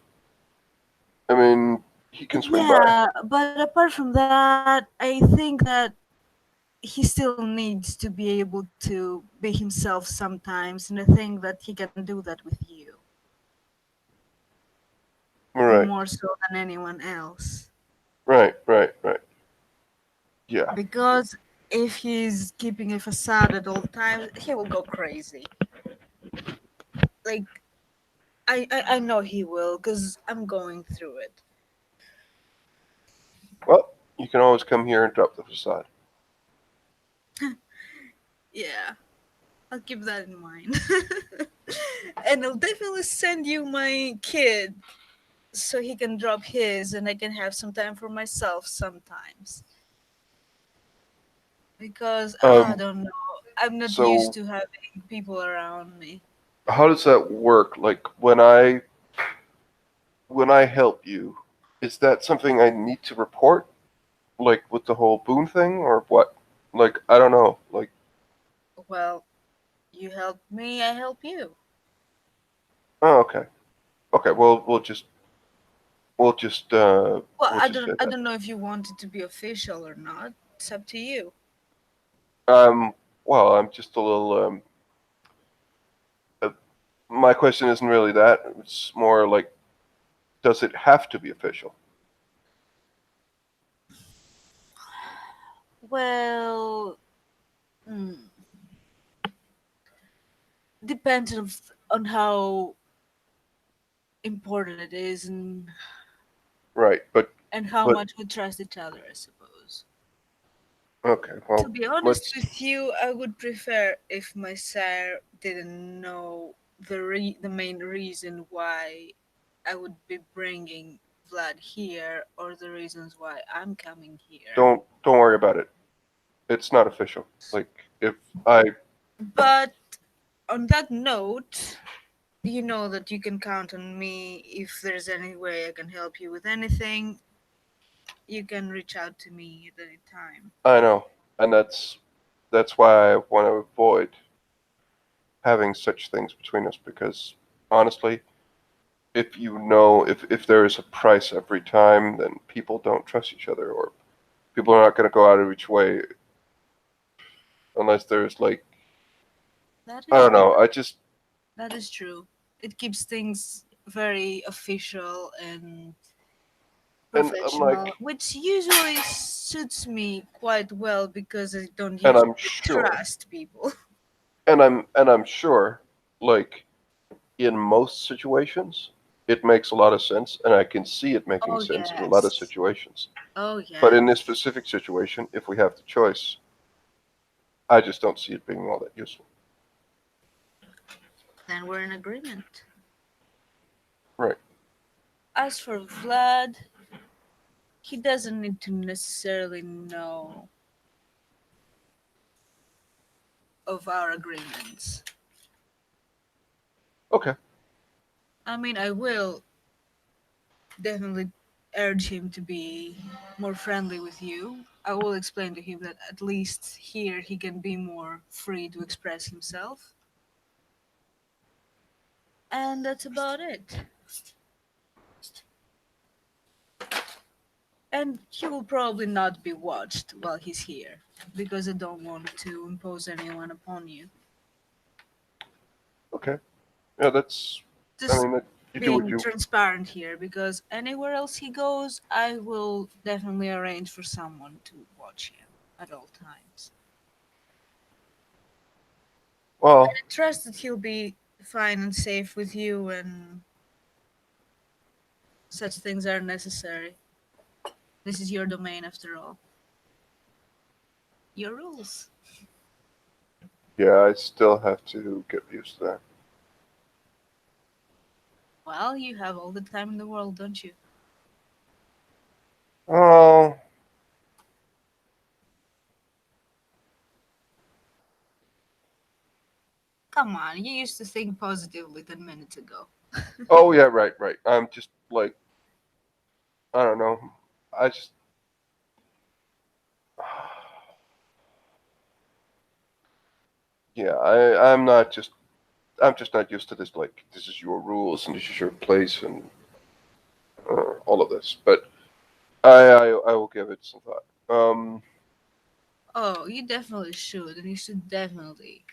[SPEAKER 1] I mean, he can swing by.
[SPEAKER 2] Yeah, but apart from that, I think that he still needs to be able to be himself sometimes, and I think that he can do that with you
[SPEAKER 1] Right,
[SPEAKER 2] more so than anyone else.
[SPEAKER 1] right. Yeah.
[SPEAKER 2] Because if he's keeping a facade at all times, he will go crazy. Like I know he will, because I'm going through it.
[SPEAKER 1] Well, you can always come here and drop the facade.
[SPEAKER 2] Yeah, I'll keep that in mind. And I'll definitely send you my kid so he can drop his and I can have some time for myself sometimes. Because I
[SPEAKER 1] Um,
[SPEAKER 2] don't know, I'm not used
[SPEAKER 1] so
[SPEAKER 2] to having people around me.
[SPEAKER 1] how does that work? Like when I help you, is that something I need to report? Like with the whole Boone thing, or what? Like I don't know. Like
[SPEAKER 2] Well, you help me, I help you.
[SPEAKER 1] oh, okay, okay. Well,
[SPEAKER 2] Well,
[SPEAKER 1] we'll just say
[SPEAKER 2] I
[SPEAKER 1] that.
[SPEAKER 2] don't know if you want it to be official or not. It's up to you.
[SPEAKER 1] Well, I'm just a little. Uh, my question isn't really that. It's more like, does it have to be official?
[SPEAKER 2] Well, mm, depends on how important it is
[SPEAKER 1] Right,
[SPEAKER 2] and how
[SPEAKER 1] but
[SPEAKER 2] much we trust each other, I suppose.
[SPEAKER 1] okay.
[SPEAKER 2] To
[SPEAKER 1] Well,
[SPEAKER 2] be honest
[SPEAKER 1] let's
[SPEAKER 2] with you, I would prefer if my sire didn't know the main reason why I would be bringing Vlad here or the reasons why I'm coming here.
[SPEAKER 1] don't worry about it. It's not official. Like if I
[SPEAKER 2] But on that note, you know that you can count on me if there's any way I can help you with anything. you can reach out to me at any time.
[SPEAKER 1] I know, and that's why I want to avoid having such things between us because honestly, if you know if there is a price every time, then people don't trust each other, or people are not going to go out of each way unless there's like
[SPEAKER 2] That
[SPEAKER 1] I
[SPEAKER 2] is
[SPEAKER 1] don't know. I just
[SPEAKER 2] that is true. It keeps things very official and
[SPEAKER 1] and I'm
[SPEAKER 2] professional,
[SPEAKER 1] like
[SPEAKER 2] which usually suits me quite well because I don't
[SPEAKER 1] and
[SPEAKER 2] usually trust people.
[SPEAKER 1] I'm sure like in most situations it makes a lot of sense and I can see it making
[SPEAKER 2] Oh
[SPEAKER 1] sense in a lot of
[SPEAKER 2] yes.
[SPEAKER 1] situations.
[SPEAKER 2] Oh
[SPEAKER 1] But in this
[SPEAKER 2] yes.
[SPEAKER 1] specific situation, if we have the choice, I just don't see it being all that useful.
[SPEAKER 2] Then we're in agreement.
[SPEAKER 1] Right.
[SPEAKER 2] As for Vlad, he doesn't need to necessarily know of our agreements.
[SPEAKER 1] Okay.
[SPEAKER 2] I mean, I will definitely urge him to be more friendly with you. I will explain to him that at least here he can be more free to express himself. And that's about it. And he will probably not be watched while he's here because I don't want to impose anyone upon you.
[SPEAKER 1] Okay. Yeah, that's. I
[SPEAKER 2] Just
[SPEAKER 1] mean, you do what
[SPEAKER 2] being
[SPEAKER 1] you.
[SPEAKER 2] transparent here because anywhere else he goes, I will definitely arrange for someone to watch him at all times.
[SPEAKER 1] Well,
[SPEAKER 2] Trust that he'll be fine and safe with you and such things are necessary. This is your domain after all. Your rules.
[SPEAKER 1] yeah, I still have to get used to that.
[SPEAKER 2] Well, you have all the time in the world, don't you?
[SPEAKER 1] Oh,
[SPEAKER 2] Come on, you used to think positively 10 minutes ago.
[SPEAKER 1] oh yeah, right, right. I'm just like I don't know. I just. Yeah, I'm not just. I'm just not used to this. Like this is your rules and this is your place and all of this. But I will give it some thought.
[SPEAKER 2] Oh, you definitely should, and you should definitely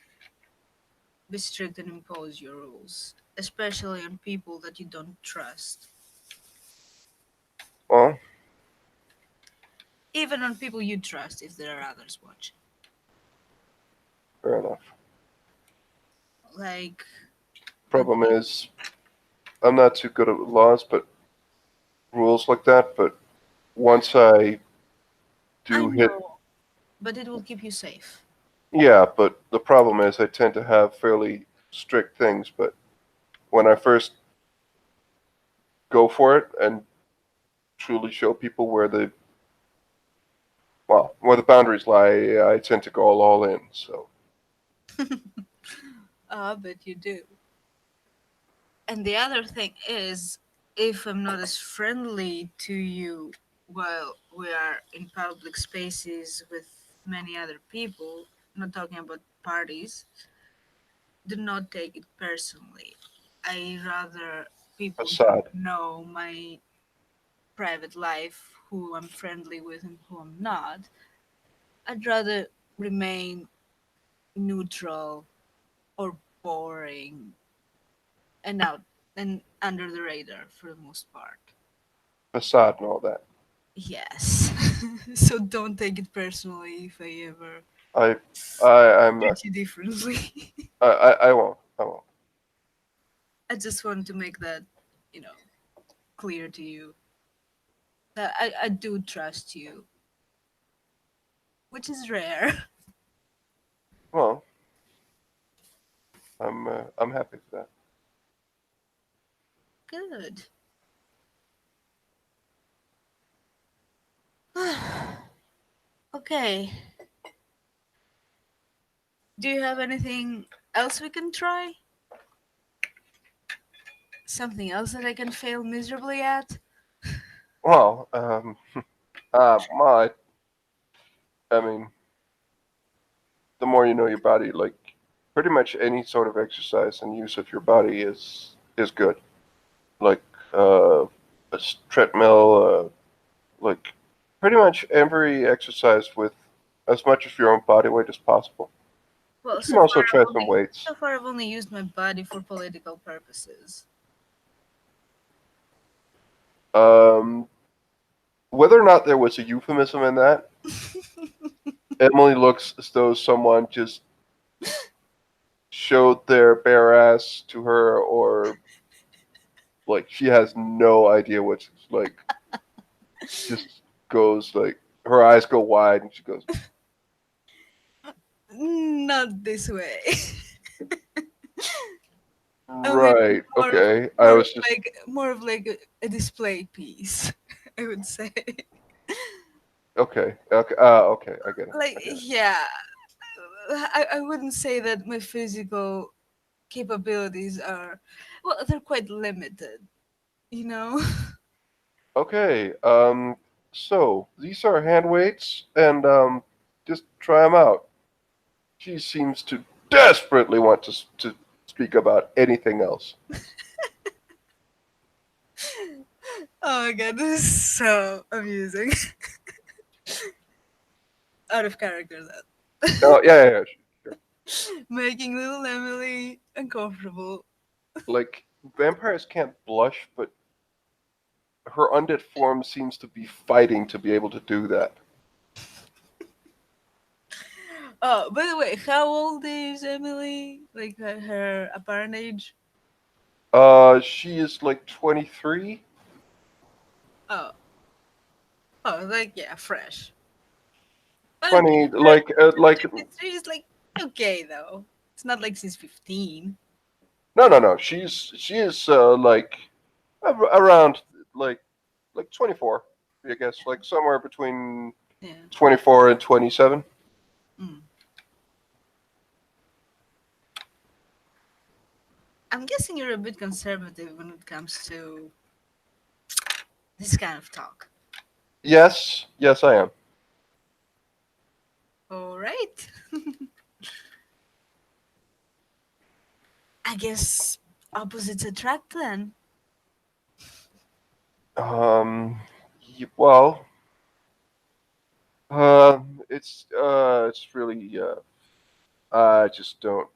[SPEAKER 2] be strict and impose your rules, especially on people that you don't trust.
[SPEAKER 1] Well,
[SPEAKER 2] Even on people you trust if there are others watching.
[SPEAKER 1] fair enough.
[SPEAKER 2] Like,
[SPEAKER 1] Problem
[SPEAKER 2] okay,
[SPEAKER 1] is, I'm not too good at laws, but rules like that. But once I
[SPEAKER 2] I
[SPEAKER 1] do hit,
[SPEAKER 2] know, but it will keep you safe.
[SPEAKER 1] yeah. But the problem is, I tend to have fairly strict things. But when I first go for it and truly show people where the where the boundaries lie, I tend to go all in. So
[SPEAKER 2] But you do. And the other thing is, if I'm not as friendly to you while we are in public spaces with many other people, not talking about parties, do not take it personally. I rather people don't
[SPEAKER 1] facade,
[SPEAKER 2] know my private life, who I'm friendly with and who I'm not. I'd rather remain neutral or boring and out and under the radar for the most part.
[SPEAKER 1] facade, and all that.
[SPEAKER 2] Yes. So don't take it personally if I ever
[SPEAKER 1] I, I'm not.
[SPEAKER 2] treat you differently.
[SPEAKER 1] I won't. I won't.
[SPEAKER 2] I just want to make that, you know, clear to you that I do trust you, which is rare.
[SPEAKER 1] Well, I'm happy for
[SPEAKER 2] Good. Okay. Do you have anything else we can try? Something else that I can fail miserably at?
[SPEAKER 1] that. Well, My, I mean, the more you know your body, like pretty much any sort of exercise and use of your body is good. Like treadmill, like pretty much every exercise with as much of your own body weight as possible.
[SPEAKER 2] Well,
[SPEAKER 1] But you can also try some weights.
[SPEAKER 2] so far I've only used my body for political purposes.
[SPEAKER 1] Um, Whether or not there was a euphemism in that, Emily looks as though someone just showed their bare ass to her, or like she has no idea what she's like. Just goes like her eyes go wide, and she goes,
[SPEAKER 2] Not this way. I mean,
[SPEAKER 1] "Right, okay." I was just
[SPEAKER 2] more of like a display piece, I would say.
[SPEAKER 1] okay, okay, okay. I get it.
[SPEAKER 2] Like,
[SPEAKER 1] I get it.
[SPEAKER 2] yeah, I wouldn't say that my physical capabilities are, well, they're quite limited, you know?
[SPEAKER 1] Okay. So these are hand weights, and just try them out. She seems to desperately want to speak about anything else.
[SPEAKER 2] Oh my god, this is so amusing. Out of character,
[SPEAKER 1] Oh yeah, yeah, yeah, sure.
[SPEAKER 2] that. Making little Emily uncomfortable.
[SPEAKER 1] Like vampires can't blush, but her undead form seems to be fighting to be able to do that.
[SPEAKER 2] Oh, by the way, how old is Emily? Like her apparent age?
[SPEAKER 1] She is like 23.
[SPEAKER 2] Oh, oh, like yeah, fresh. But okay,
[SPEAKER 1] 20, like
[SPEAKER 2] 23 is like okay though. It's not like she's 15.
[SPEAKER 1] no, no, no. She is like around like 24. I guess like somewhere between
[SPEAKER 2] Yeah.
[SPEAKER 1] 24 and 27.
[SPEAKER 2] Mm. I'm guessing you're a bit conservative when it comes to this kind of talk.
[SPEAKER 1] Yes, yes, I am.
[SPEAKER 2] All right. I guess opposites attract then.
[SPEAKER 1] Um, well, uh, it's really I just don't.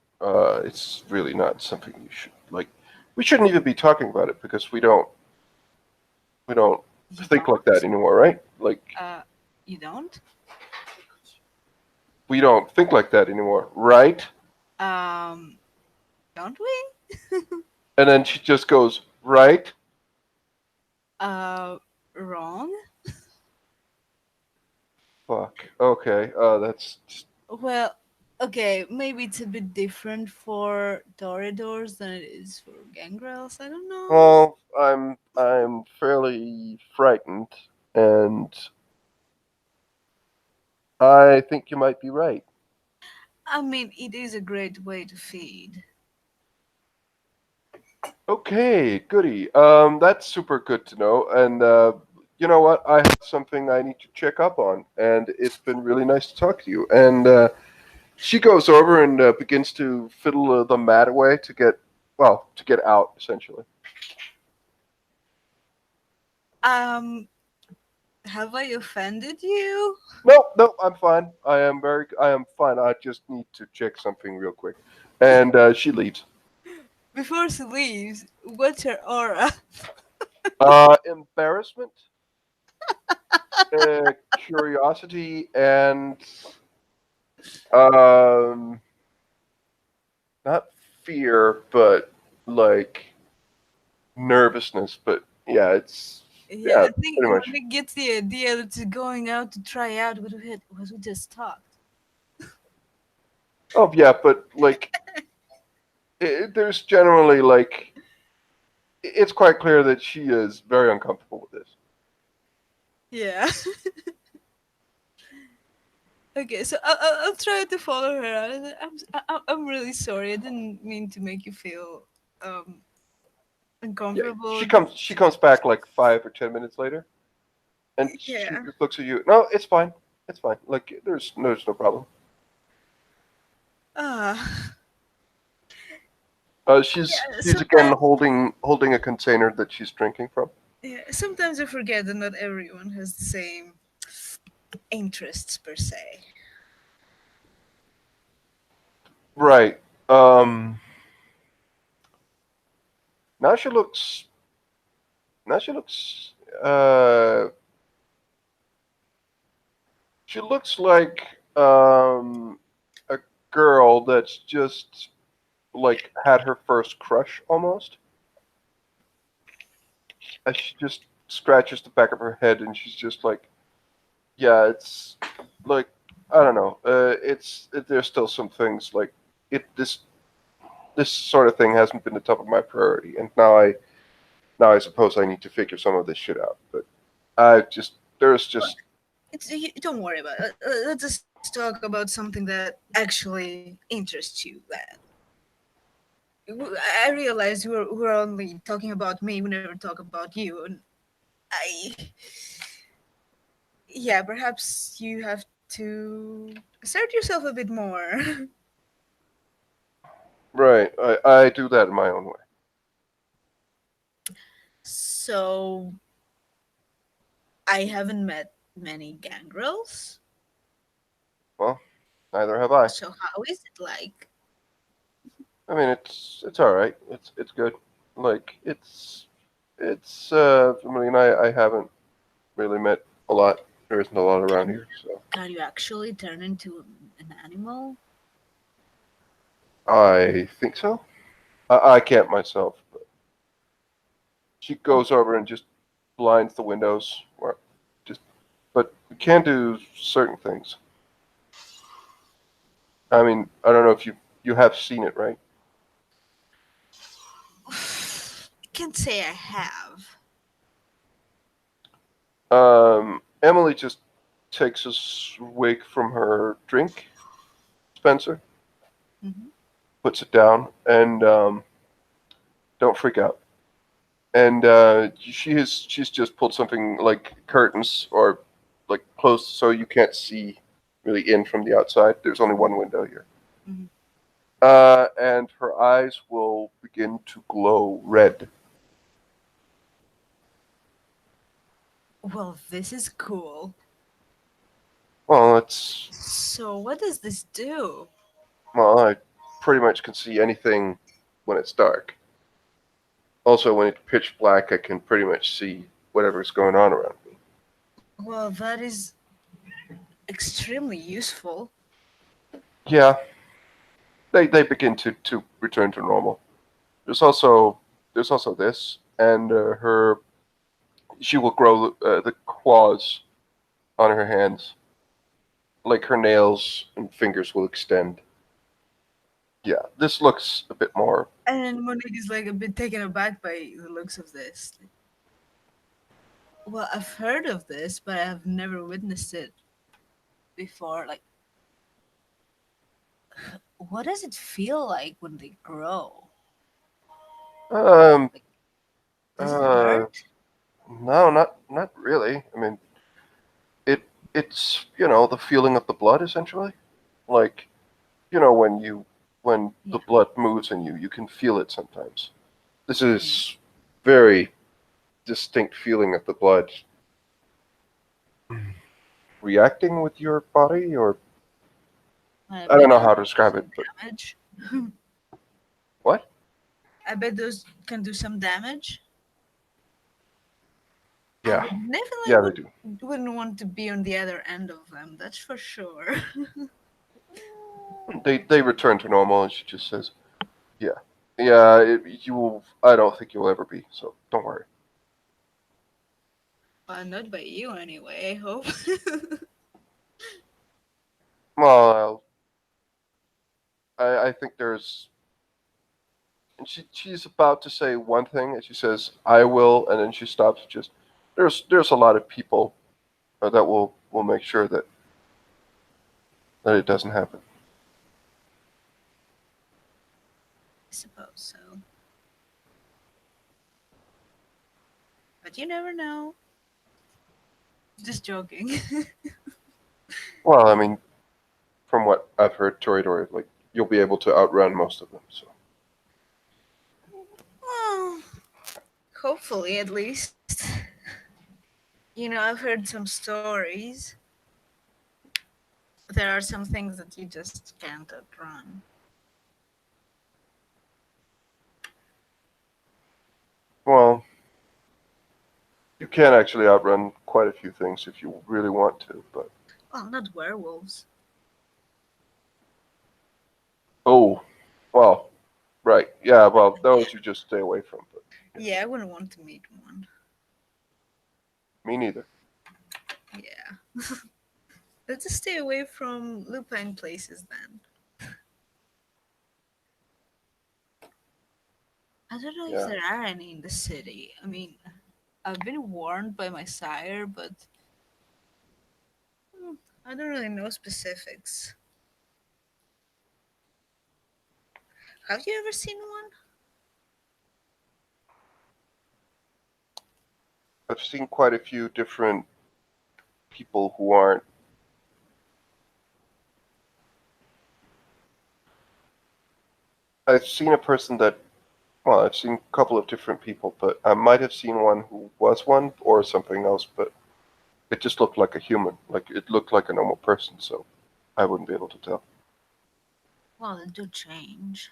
[SPEAKER 1] It's really not something you should like. We shouldn't even be talking about it because we don't
[SPEAKER 2] You
[SPEAKER 1] think like that
[SPEAKER 2] don't?
[SPEAKER 1] anymore, right? Like
[SPEAKER 2] Uh, you don't?
[SPEAKER 1] we don't think like that anymore, right?
[SPEAKER 2] Um, don't we?
[SPEAKER 1] And then she just goes, right?
[SPEAKER 2] Uh, wrong.
[SPEAKER 1] Fuck. Okay. That's just,
[SPEAKER 2] Well, okay, maybe it's a bit different for Toreadors than it is for Gangrels. I don't know.
[SPEAKER 1] well, I'm fairly frightened, and I think you might be right.
[SPEAKER 2] I mean, it is a great way to feed.
[SPEAKER 1] Okay, goody. That's super good to know. And you know what? I have something I need to check up on, and it's been really nice to talk to you. And she goes over and begins to fiddle the mat away to get, well, to get out essentially.
[SPEAKER 2] Um, have I offended you?
[SPEAKER 1] No, no, I'm fine. I am fine. I just need to check something real quick. And she leaves.
[SPEAKER 2] Before she leaves, what's her aura?
[SPEAKER 1] Embarrassment, curiosity, and um, not fear, but like nervousness. But yeah, it's
[SPEAKER 2] Yeah,
[SPEAKER 1] yeah,
[SPEAKER 2] I think
[SPEAKER 1] pretty
[SPEAKER 2] when
[SPEAKER 1] much.
[SPEAKER 2] it gets the idea that it's going out to try out what we just talked.
[SPEAKER 1] Oh yeah, but like there's generally like it's quite clear that she is very uncomfortable with this.
[SPEAKER 2] Yeah. Okay, so I'll try to follow her out. I'm really sorry. I didn't mean to make you feel um
[SPEAKER 1] Yeah,
[SPEAKER 2] uncomfortable.
[SPEAKER 1] she comes back like 5 or 10 minutes later, And she
[SPEAKER 2] Yeah.
[SPEAKER 1] just looks at you. No, it's fine. It's fine. Like there's no problem.
[SPEAKER 2] Uh, yeah,
[SPEAKER 1] She's again
[SPEAKER 2] sometimes,
[SPEAKER 1] holding a container that she's drinking from.
[SPEAKER 2] yeah, sometimes I forget that not everyone has the same interests per se.
[SPEAKER 1] Right. Um. Now she looks. Now she looks. Uh. She looks like a girl that's just like had her first crush almost. As she just scratches the back of her head and she's just like, yeah, it's like I don't know. There's still some things like it. This sort of thing hasn't been the top of my priority, and now I suppose I need to figure some of this shit out. But I just there's
[SPEAKER 2] But
[SPEAKER 1] just
[SPEAKER 2] don't worry about it. Let's just talk about something that actually interests you. That I realized we're only talking about me. We never talk about you, and I yeah, perhaps you have to assert yourself a bit more.
[SPEAKER 1] right. I do that in my own way.
[SPEAKER 2] So I haven't met many gangrels.
[SPEAKER 1] Well, neither have I.
[SPEAKER 2] So how is it like?
[SPEAKER 1] I mean, it's all right. It's good. Like it's. I mean, I haven't really met a lot. There isn't a lot around
[SPEAKER 2] Can
[SPEAKER 1] here, so
[SPEAKER 2] can you actually turn into an animal?
[SPEAKER 1] I think so. I can't myself. But she
[SPEAKER 2] Oh,
[SPEAKER 1] goes over and just blinds the windows, or just. But we can do certain things. I mean, I don't know if you have seen it, right?
[SPEAKER 2] can't say I have.
[SPEAKER 1] Emily just takes a swig from her drink, Spencer,
[SPEAKER 2] Hmm.
[SPEAKER 1] puts it down, and don't freak out. And she's just pulled something like curtains or like closed so you can't see really in from the outside. There's only one window here.
[SPEAKER 2] Hmm.
[SPEAKER 1] And her eyes will begin to glow red.
[SPEAKER 2] Well, this is cool.
[SPEAKER 1] Well, it's
[SPEAKER 2] So what does this do?
[SPEAKER 1] well, I pretty much can see anything when it's dark. Also, when it's pitch black, I can pretty much see whatever's going on around me.
[SPEAKER 2] Well, that is extremely useful.
[SPEAKER 1] Yeah, they begin to return to normal. There's also there's also this, and her she will grow the claws on her hands, like her nails and fingers will extend. Yeah, this looks a bit more.
[SPEAKER 2] And Monique is like a bit taken aback by the looks of this. Well, I've heard of this, but I've never witnessed it before. Like, what does it feel like when they grow?
[SPEAKER 1] Um,
[SPEAKER 2] Like, does it
[SPEAKER 1] uh,
[SPEAKER 2] hurt?
[SPEAKER 1] no, not really. I mean, it it's the feeling of the blood essentially. Like when the
[SPEAKER 2] Yeah.
[SPEAKER 1] blood moves in you, you can feel it sometimes. This
[SPEAKER 2] Mm.
[SPEAKER 1] is very distinct feeling of the blood reacting with your body, or
[SPEAKER 2] I
[SPEAKER 1] I don't
[SPEAKER 2] bet
[SPEAKER 1] know
[SPEAKER 2] those
[SPEAKER 1] how to
[SPEAKER 2] do
[SPEAKER 1] describe it,
[SPEAKER 2] some
[SPEAKER 1] but
[SPEAKER 2] damage.
[SPEAKER 1] what?
[SPEAKER 2] I bet those can do some damage. I
[SPEAKER 1] Yeah,
[SPEAKER 2] would definitely
[SPEAKER 1] yeah, they do.
[SPEAKER 2] wouldn't want to be on the other end of them. That's for sure.
[SPEAKER 1] They return to normal, and she just says, "Yeah, yeah, you will. I don't think you'll ever be. So don't worry."
[SPEAKER 2] Not by you anyway. I hope.
[SPEAKER 1] Well, I think there's. And she's about to say one thing, and she says, "I will," and then she stops. Just there's a lot of people that will make sure that it doesn't happen.
[SPEAKER 2] I suppose so. But you never know. Just joking.
[SPEAKER 1] Well, I mean, from what I've heard, Torador, like you'll be able to outrun most of them. So
[SPEAKER 2] Well, hopefully, at least. I've heard some stories. There are some things that you just can't outrun.
[SPEAKER 1] well, you can actually outrun quite a few things if you really want to. But
[SPEAKER 2] Well, not werewolves.
[SPEAKER 1] oh, well, right, yeah, well, those you just stay away from. But yeah,
[SPEAKER 2] Yeah, I wouldn't want to meet one.
[SPEAKER 1] me neither.
[SPEAKER 2] Yeah. Let's just stay away from lupine places then. I don't know if
[SPEAKER 1] Yeah,
[SPEAKER 2] there are any in the city. I mean, I've been warned by my sire, but hmm, I don't really know specifics. Have you ever seen one?
[SPEAKER 1] I've seen quite a few different people who aren't. I've seen a person that. Well, I've seen a couple of different people, but I might have seen one who was one or something else, but it just looked like a human. Like it looked like a normal person, so I wouldn't be able to tell.
[SPEAKER 2] Well, they do change.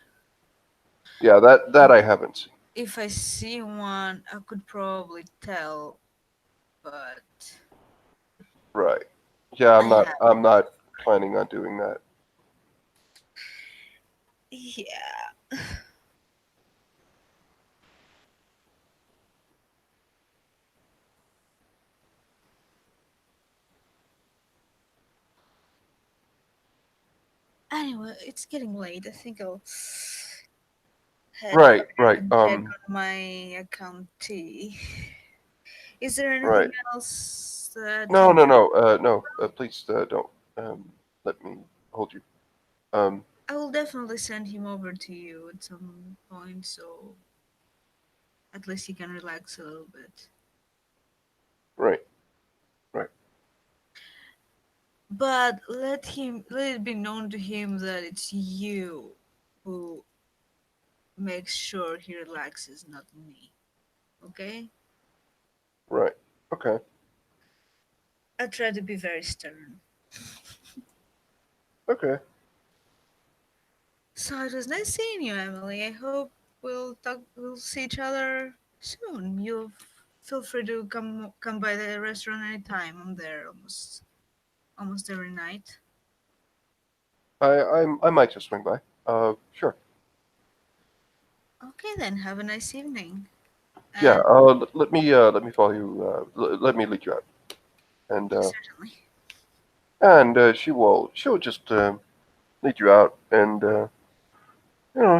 [SPEAKER 1] Yeah, that I haven't seen.
[SPEAKER 2] If I see one, I could probably tell, but
[SPEAKER 1] Right. Yeah,
[SPEAKER 2] I have.
[SPEAKER 1] I'm not planning on doing that.
[SPEAKER 2] Yeah. Anyway, it's getting late. I think I'll head
[SPEAKER 1] Right,
[SPEAKER 2] back
[SPEAKER 1] right.
[SPEAKER 2] and check on my account T. Is there anything
[SPEAKER 1] Right.
[SPEAKER 2] else that
[SPEAKER 1] No,
[SPEAKER 2] you?
[SPEAKER 1] no, no. No. Please don't um let me hold you. Um
[SPEAKER 2] I will definitely send him over to you at some point, so at least he can relax a little bit.
[SPEAKER 1] right. Right.
[SPEAKER 2] But let it be known to him that it's you who makes sure he relaxes, not me. Okay?
[SPEAKER 1] Right. Okay.
[SPEAKER 2] I try to be very stern.
[SPEAKER 1] Okay.
[SPEAKER 2] So it was nice seeing you, Emily. I hope we'll see each other soon. You feel free to come by the restaurant anytime. I'm there almost every night.
[SPEAKER 1] I might just swing by. Sure.
[SPEAKER 2] Okay then, have a nice evening.
[SPEAKER 1] Yeah.
[SPEAKER 2] And
[SPEAKER 1] Let me follow you. Let me lead you out. And
[SPEAKER 2] certainly.
[SPEAKER 1] she'll just lead you out, and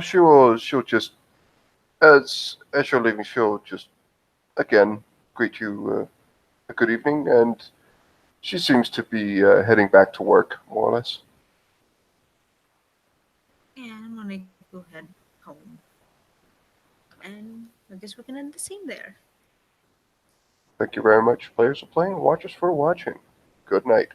[SPEAKER 1] she'll just as you're leaving, she'll just again greet you a good evening, and she seems to be heading back to work more or less.
[SPEAKER 2] Yeah, I'm gonna go head home. And I guess we can end the scene there.
[SPEAKER 1] Thank you very much, players for playing, watchers for watching. Good night.